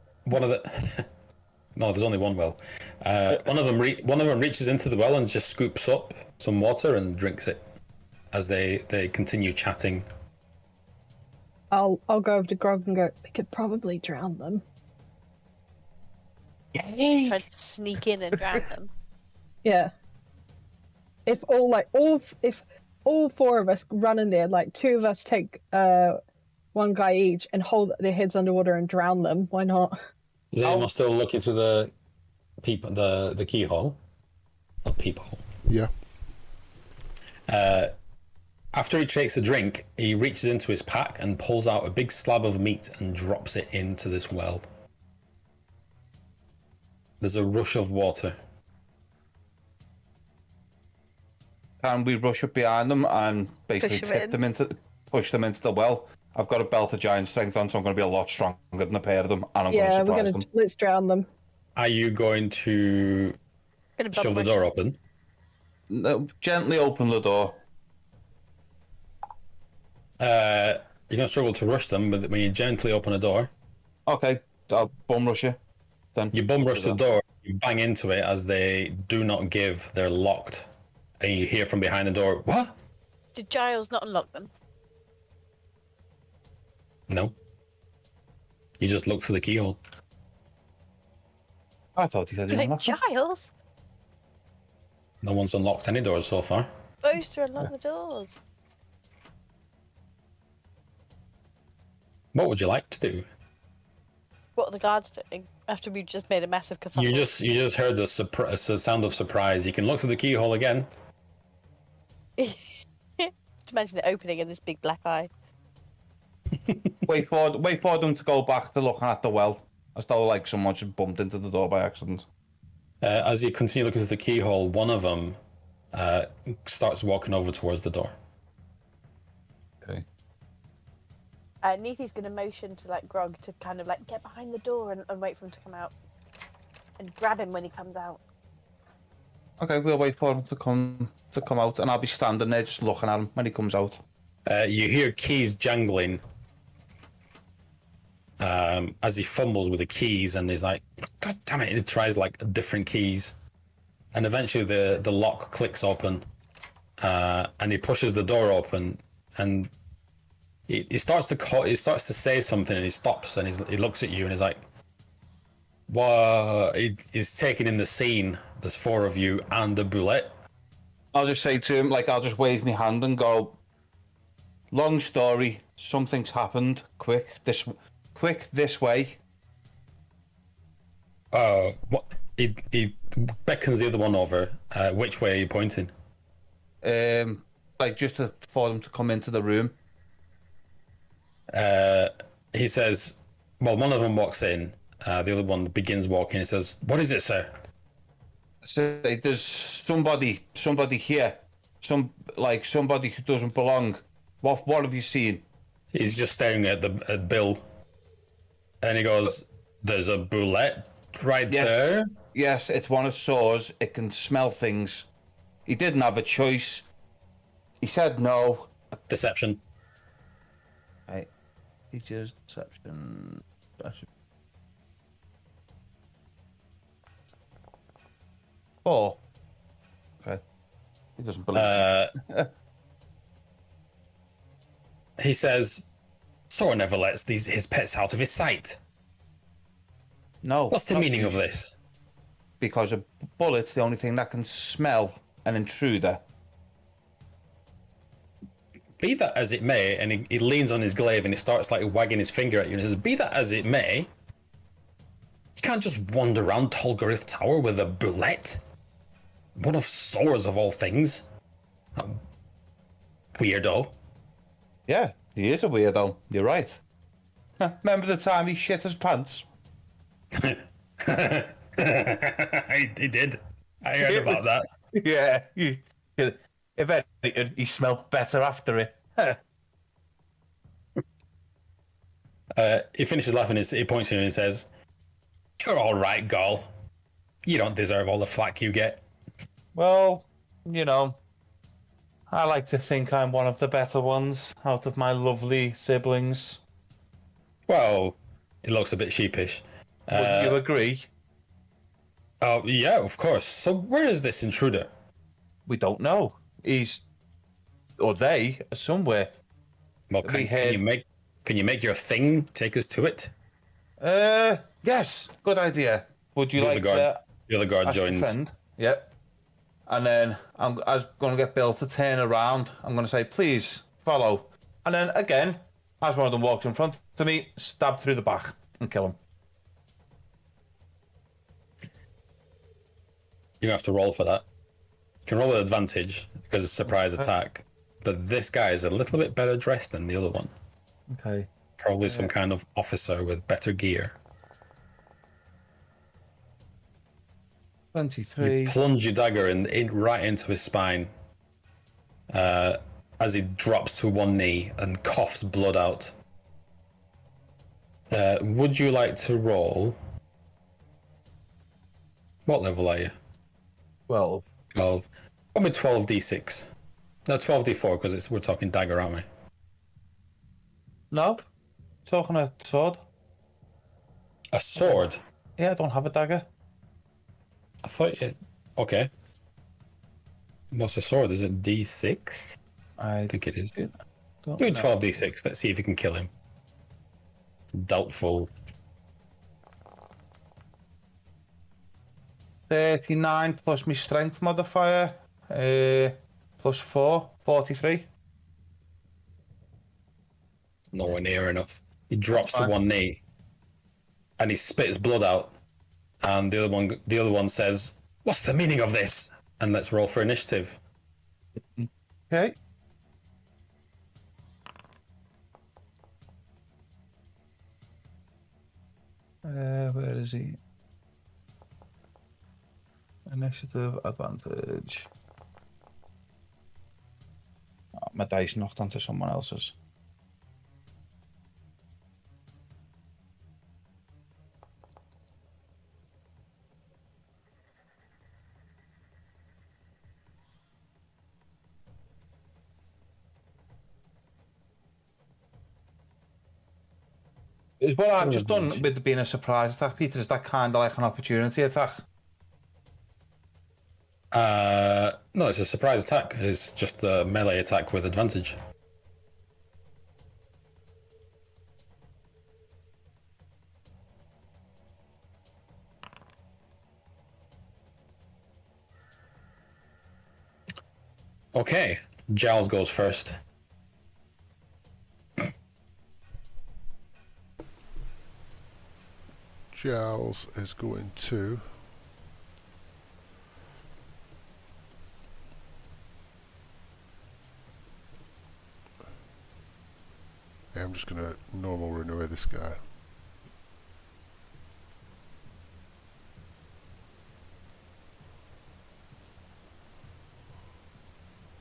no, there's only one well. One of them reaches into the well and just scoops up some water and drinks it as they continue chatting. I'll go over to Grog and go, we could probably drown them. Try to sneak in and drown them. Yeah. If all 4 of us run in there, like 2 of us take one guy each and hold their heads underwater and drown them, why not? Is anyone still looking through the keyhole? Not peephole. Yeah. After he takes a drink, he reaches into his pack and pulls out a big slab of meat and drops it into this well. There's a rush of water. Can we rush up behind them and basically push them into the well? I've got a belt of giant strength on, so I'm going to be a lot stronger than a pair of them, and I'm going to surprise them. Let's drown them. Are you going to shove the door open? No, gently open the door. You're going to struggle to rush them when you gently open a door. Okay, I'll bum rush you. Then you bum rush the door, you bang into it as they do not give, they're locked. And you hear from behind the door, what? Did Giles not unlock them? No. You just look through the keyhole. I thought he said he Like, unlocked them. Giles? No one's unlocked any doors so far. Supposed to unlock the doors. What would you like to do? What are the guards doing after we just made a massive kerfuffle? You just heard the sound of surprise. You can look through the keyhole again. Just imagine it opening in this big black eye. Wait for them to go back to looking at the well, as though like someone just bumped into the door by accident. As you continue looking through the keyhole, one of them starts walking over towards the door. Okay. Neithy's going to motion to like Grog to kind of like get behind the door and wait for him to come out, and grab him when he comes out. Okay, we'll wait for him to come out, and I'll be standing there just looking at him when he comes out. You hear keys jangling as he fumbles with the keys, and he's like, "God damn it!" He tries like different keys, and eventually the lock clicks open, and he pushes the door open, and he starts to say something, and he stops, and he looks at you, and he's like, "What?" He's taking in the scene. There's 4 of you and a bullet. I'll just say to him, like, I'll just wave my hand and go, "Long story, something's happened. Quick this way." What? He beckons the other one over. Which way are you pointing? Like just for them to come into the room. He says, well, one of them walks in. The other one begins walking. He says, "What is it, sir?" So like, there's somebody here, somebody who doesn't belong. What have you seen? He's just staring at Bill, and he goes, "There's a bullet right there." Yes, it's one of Saw's. It can smell things. He didn't have a choice. He said no. Deception. Right. He just deception. 4. Okay. He doesn't believe. He says, "Saw never lets his pets out of his sight." No. What's the meaning of this? Because a bullet's the only thing that can smell an intruder. Be that as it may, and he leans on his glaive and he starts like wagging his finger at you and he says, "Be that as it may, you can't just wander around Tolgarith Tower with a bullet. One of Sora's of all things. That weirdo." Yeah, he is a weirdo. You're right. Remember the time he shit his pants? He did. I heard about that. Yeah. If anything, he smelled better after it. He finishes laughing. He points to him and says, "You're all right, Gall. You don't deserve all the flack you get." Well, you know, I like to think I'm one of the better ones out of my lovely siblings. Well, he looks a bit sheepish. Would you agree? Oh, yeah, of course. So where is this intruder? We don't know. They are somewhere. Well, can you make your thing take us to it? Yes, good idea. Would you The like other guard ask your joins. friend? Yep. And then I was going to get Bill to turn around. I'm going to say, "Please follow." And then again, as one of them walks in front of me, stab through the back and kill him. You have to roll for that. You can roll with advantage because it's a surprise attack. But this guy is a little bit better dressed than the other one. Okay. Probably some kind of officer with better gear. 23. You plunge your dagger right into his spine as he drops to one knee and coughs blood out. Would you like to roll? What level are you? 12. 12. Probably 12d6. No, 12d4 because we're talking dagger, aren't we? No. Talking a sword. A sword? Yeah, I don't have a dagger. I thought you... Okay. What's a sword? Is it d6? I think it is. Do 12d6. Let's see if you can kill him. Doubtful. 39 plus my strength modifier. Plus 4. 43. Nowhere near enough. He drops to one knee. and he spits blood out. And the other one says, "What's the meaning of this?" And let's roll for initiative. Okay. Where is he? Initiative advantage. Oh, my dice knocked onto someone else's. Is what I've just done with being a surprise attack, Peter, is that kind of like an opportunity attack? No, it's a surprise attack. It's just a melee attack with advantage. Okay, Giles goes first. Giles is going to... Yeah, I'm just going to normal run away this guy.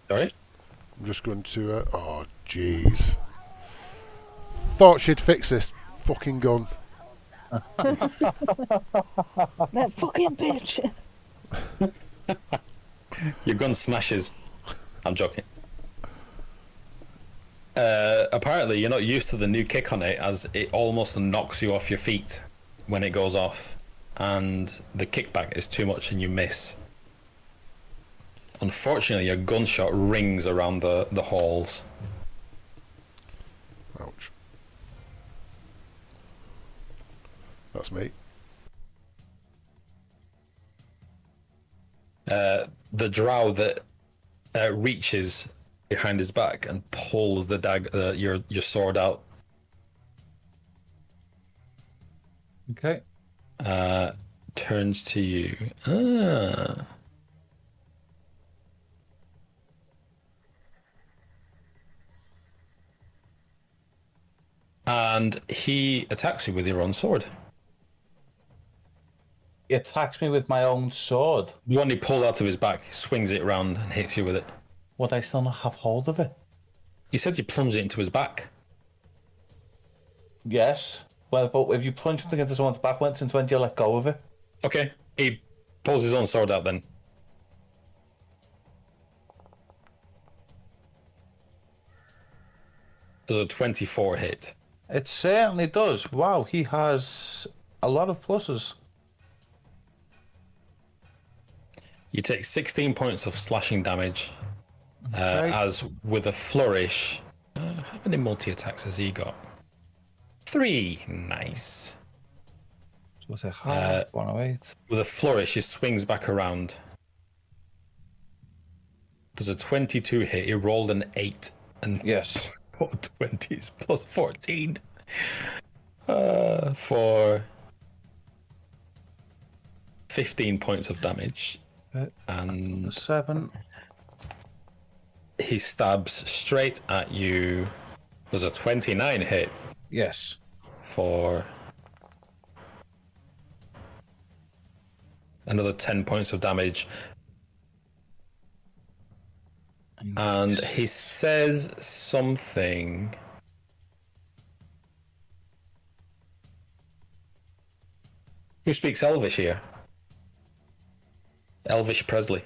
Sorry? I'm just going to... oh, jeez. Thought she'd fix this fucking gun. That fucking bitch. Your gun smashes. I'm joking. Apparently, you're not used to the new kick on it, as it almost knocks you off your feet when it goes off, and the kickback is too much and you miss. Unfortunately, your gunshot rings around the halls. Ouch. That's me. The drow that reaches behind his back and pulls the your sword out. Okay. Turns to you. Ah. And he attacks you with your own sword. He attacks me with my own sword. The one he pulled out of his back, he swings it around and hits you with it. Would I still not have hold of it? You said you plunged it into his back. Yes. Well, but if you plunge something into someone's back, when do you let go of it? Okay. He pulls his own sword out then. Does a 24 hit? It certainly does. Wow, he has a lot of pluses. You take 16 points of slashing damage. Okay. As with a flourish, how many multi-attacks has he got? 3. Nice. So what's it? 108. With a flourish, he swings back around. There's a 22 hit. He rolled an 8 and Yes. 20s plus 14 for 15 points of damage. Okay. And 7. he stabs straight at you. There's a 29 hit Yes. for another 10 points of damage. And he says something. Who speaks Elvish here? Elvish Presley.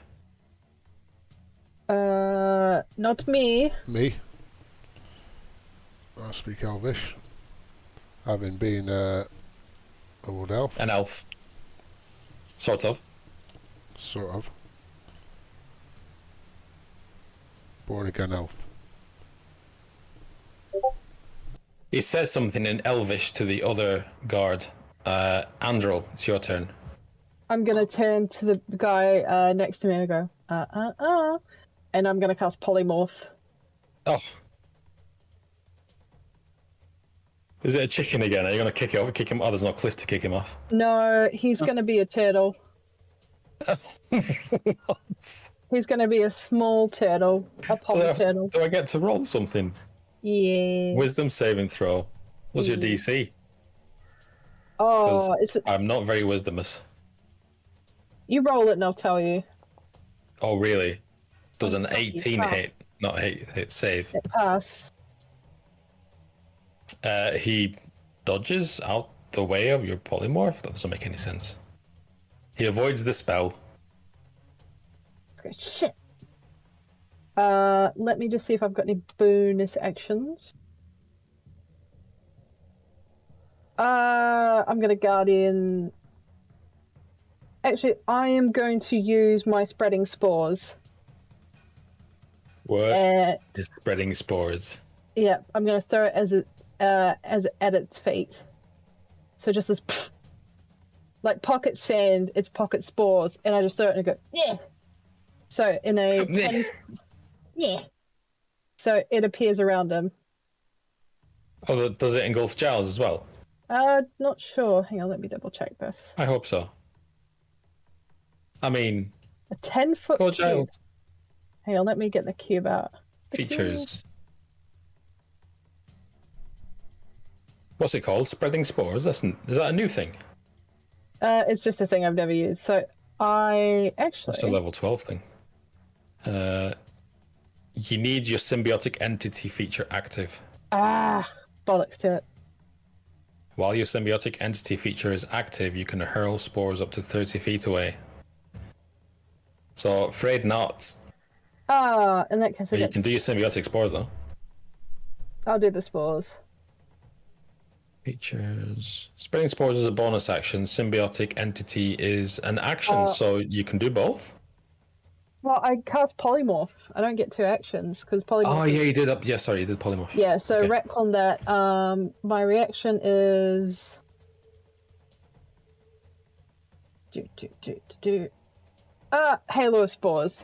Not me. Me. I speak Elvish. Having been a wood elf. An elf. Sort of. Sort of. Born again elf. He says something in Elvish to the other guard. Andrel, it's your turn. I'm gonna turn to the guy next to me and go, and I'm gonna cast polymorph. Oh. Is it a chicken again? Are you going to kick him? Oh, there's no cliff to kick him off. No, he's going to be a turtle. What? He's going to be a small turtle, a pond turtle. Do I get to roll something? Yeah. Wisdom saving throw. What's your DC? Oh, I'm not very wisdomous. You roll it and I'll tell you. Oh, really? Does an fuck, 18 hit, not hit save? It pass. He dodges out the way of your polymorph? That doesn't make any sense. He avoids the spell. Shit. Let me just see if I've got any bonus actions. I'm gonna Guardian. Actually, I am going to use my spreading spores. What? Is spreading spores. Yeah, I'm gonna throw it as at its feet. So just this, like pocket sand, it's pocket spores, and I just throw it and I go, yeah. So in a 10, yeah. So it appears around him. Oh, does it engulf Giles as well? Not sure. Hang on, let me double check this. I hope so. I mean, a 10-foot go cube. Giles. Hang on, let me get the cube out. Features. What's it called? Spreading spores? Is that a new thing? It's just a thing I've never used. So I actually... That's a level 12 thing. You need your symbiotic entity feature active. Ah, bollocks to it. While your symbiotic entity feature is active, you can hurl spores up to 30 feet away. So, afraid not. Ah, in that case, You can do your symbiotic spores though. I'll do the spores. Features. Spreading spores is a bonus action. Symbiotic entity is an action, so you can do both. Well, I cast polymorph. I don't get 2 actions because polymorph. Oh yeah, you did. Yeah, sorry, you did polymorph. Yeah, so okay. Retcon that. My reaction is. Halo of spores.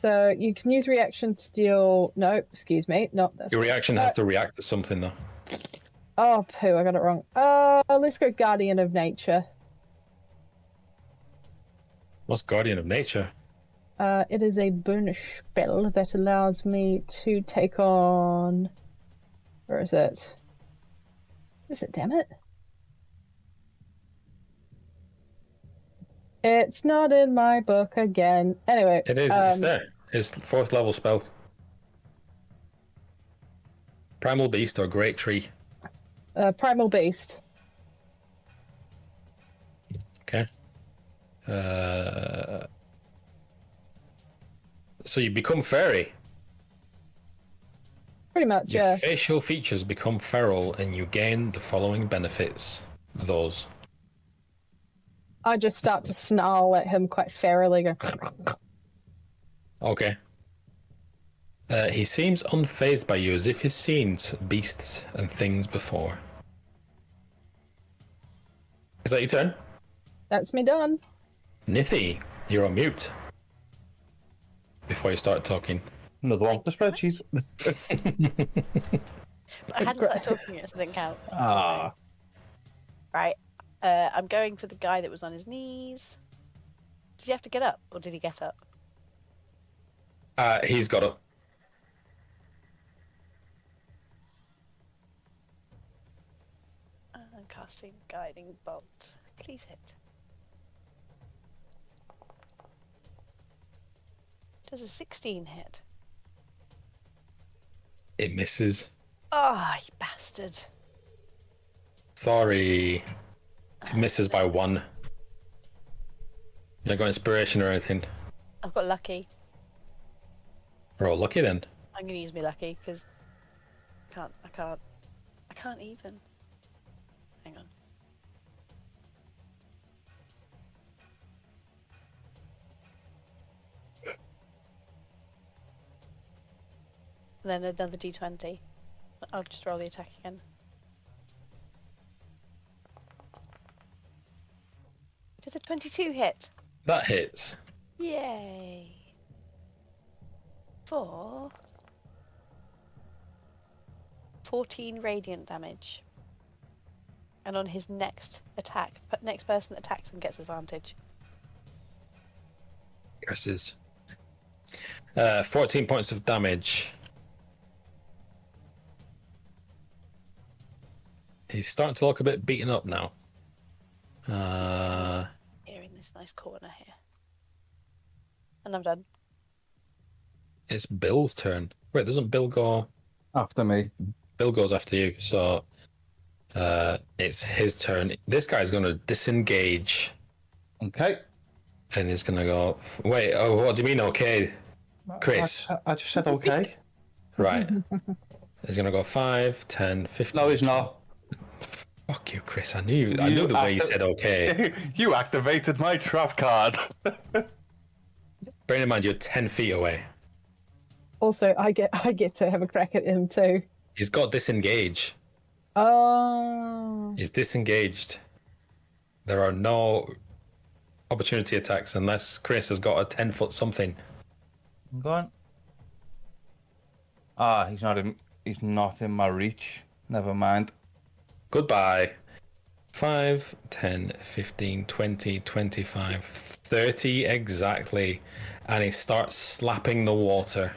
So you can use reaction to deal. No, excuse me, not this. Your reaction has to react to something though. Oh, poo! I got it wrong. Let's go Guardian of Nature. What's Guardian of Nature? It is a bonus spell that allows me to take on. Where is it? Is it? Damn it! It's not in my book again. Anyway. It is. It's there. It's 4th level spell. Primal Beast or Great Tree. Primal Beast. Okay. So you become fairy. Pretty much, Your yeah. facial features become feral and you gain the following benefits. Those. I just start to snarl at him quite ferally. Go. Okay. He seems unfazed by you, as if he's seen beasts and things before. Is that your turn? That's me done. Nithy, you're on mute. Before you start talking. Another one. The spreadsheet. I hadn't started talking yet, so it didn't count. Ah. Right. I'm going for the guy that was on his knees. Did he have to get up, or did he get up? He's got up. I'm casting Guiding Bolt. Please hit. Does a 16 hit? It misses. Oh, you bastard. Sorry. It misses by 1. You not got inspiration or anything? I've got lucky. We're all lucky then. I'm gonna use me lucky because I can't even. Hang on. Then another d20. I'll just roll the attack again. Does a 22 hit? That hits. Yay. 4. 14 radiant damage. And on his next attack, next person that attacks him gets advantage. Curses. 14 points of damage. He's starting to look a bit beaten up now. Here in this nice corner here. And I'm done. It's Bill's turn. Wait, doesn't Bill go after me? Bill goes after you, so it's his turn. This guy's going to disengage. Okay. And he's going to go... Wait, oh, what do you mean okay, Chris? I just said okay. Right. He's going to go 5, 10, 15... No, he's not. Fuck you, Chris. I knew the way you said okay. You activated my trap card. Bear in mind, you're 10 feet away. Also, I get to have a crack at him too. He's got disengage. Oh. He's disengaged. There are no opportunity attacks unless Chris has got a 10-foot something. I'm going. Ah, he's not in my reach. Never mind. Goodbye. 5, 10, 15, 20, 25, 30 exactly. And he starts slapping the water.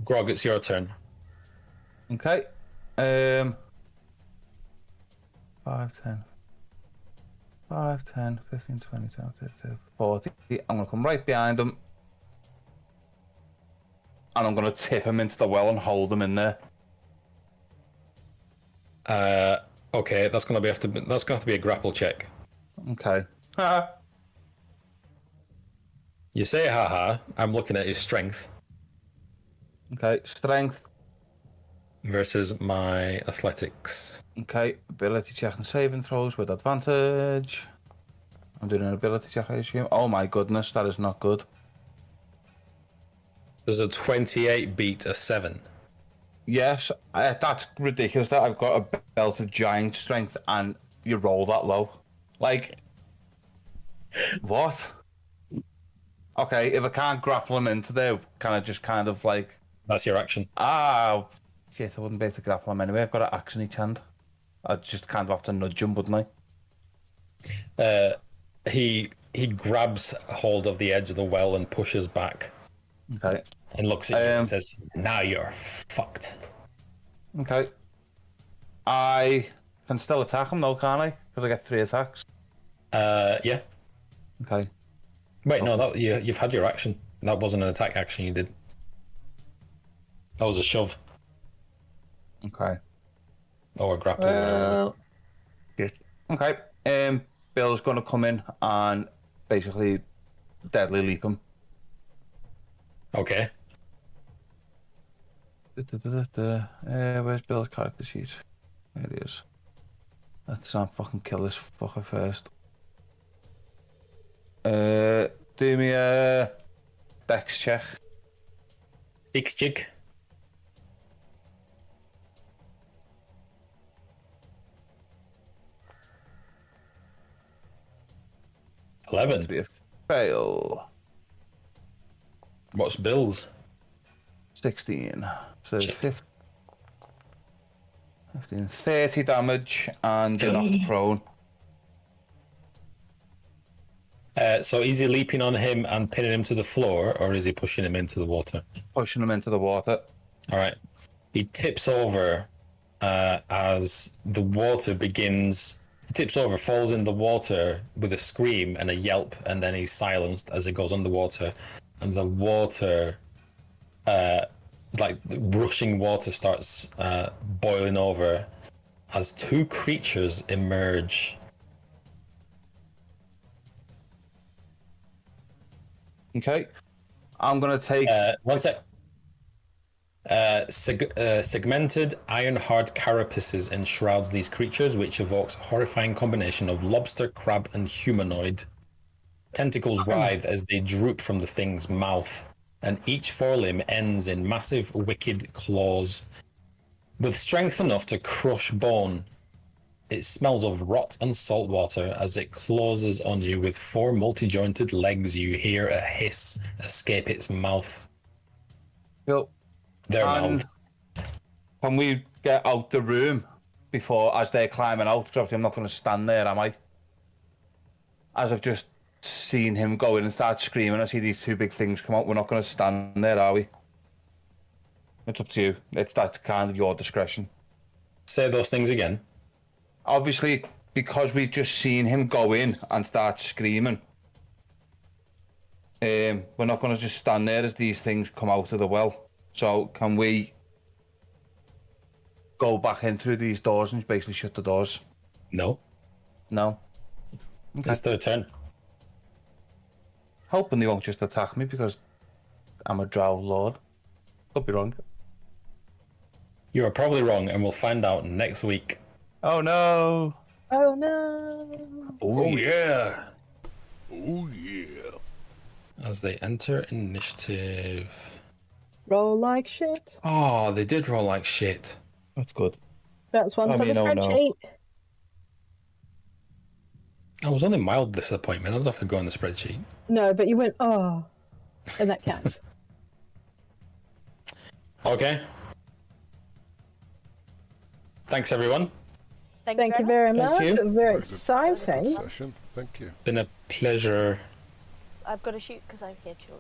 Grog, it's your turn. Okay. 5, 10. 5, 10, 15, 20, 22, 40. I'm going to come right behind him. And I'm going to tip him into the well and hold him in there. Okay, that's going to have to be a grapple check. Okay. You say haha, I'm looking at his strength. Okay, strength. Versus my athletics. Okay, ability check and saving throws with advantage. I'm doing an ability check, I assume. Oh my goodness, that is not good. Does a 28 beat a 7? Yes, that's ridiculous that I've got a belt of giant strength and you roll that low. Like, what? Okay, if I can't grapple him into there, can I just kind of like... That's your action. Ah, shit, I wouldn't be able to grapple him anyway. I've got an action each hand. I'd just kind of have to nudge him, wouldn't I? He grabs hold of the edge of the well and pushes back. Okay. And looks at you and says, now you're fucked. Okay. I can still attack him though, can't I? Because I get 3 attacks. Yeah. Okay. Wait, no, you've had your action. That wasn't an attack action you did. That was a shove. Okay. Or a grapple. Good. Okay. Bill's going to come in and basically deadly leap him. Okay. Where's Bill's character sheet? There it is. Let's not fucking kill this fucker first. Do me a dex check. Dex check. $11. Be a fail. What's Bill's? 16. So 15, 30 damage and you're not prone. So is he leaping on him and pinning him to the floor, or is he pushing him into the water? Pushing him into the water. All right. He tips over as the water begins... He tips over, falls in the water with a scream and a yelp, and then he's silenced as it goes underwater. And the water, like rushing water, starts boiling over as 2 creatures emerge. Okay. I'm going to take... One sec. Segmented iron-hard carapaces enshrouds these creatures, which evokes a horrifying combination of lobster, crab, and humanoid. Tentacles writhe as they droop from the thing's mouth, and each forelimb ends in massive, wicked claws. With strength enough to crush bone, it smells of rot and salt water as it closes on you with 4 multi-jointed legs. You hear a hiss escape its mouth. Cool. They're And mouthed. can we get out the room before, as they're climbing out? Because obviously I'm not going to stand there, am I? As I've just seen him go in and start screaming, I see these two big things come out. We're not going to stand there, are we? It's up to you. That's kind of your discretion. Say those things again. Obviously, because we've just seen him go in and start screaming, we're not going to just stand there as these things come out of the well. So can we go back in through these doors and basically shut the doors? No. No. Okay. It's their turn. Hoping they won't just attack me because I'm a Drow lord. Could be wrong. You are probably wrong, and we'll find out next week. Oh no! Oh no! Oh yeah! Oh yeah. As they enter initiative. Roll like shit. Oh, they did roll like shit. That's good. That's one I for mean, the oh, no. spreadsheet. I was only mild disappointment. I don't have to go on the spreadsheet. No, but you went, oh. And that counts. Okay. Thanks, everyone. Thank you very much. you. It was very Very good. exciting. Session. Thank you. Been a pleasure. I've got to shoot because I hear children.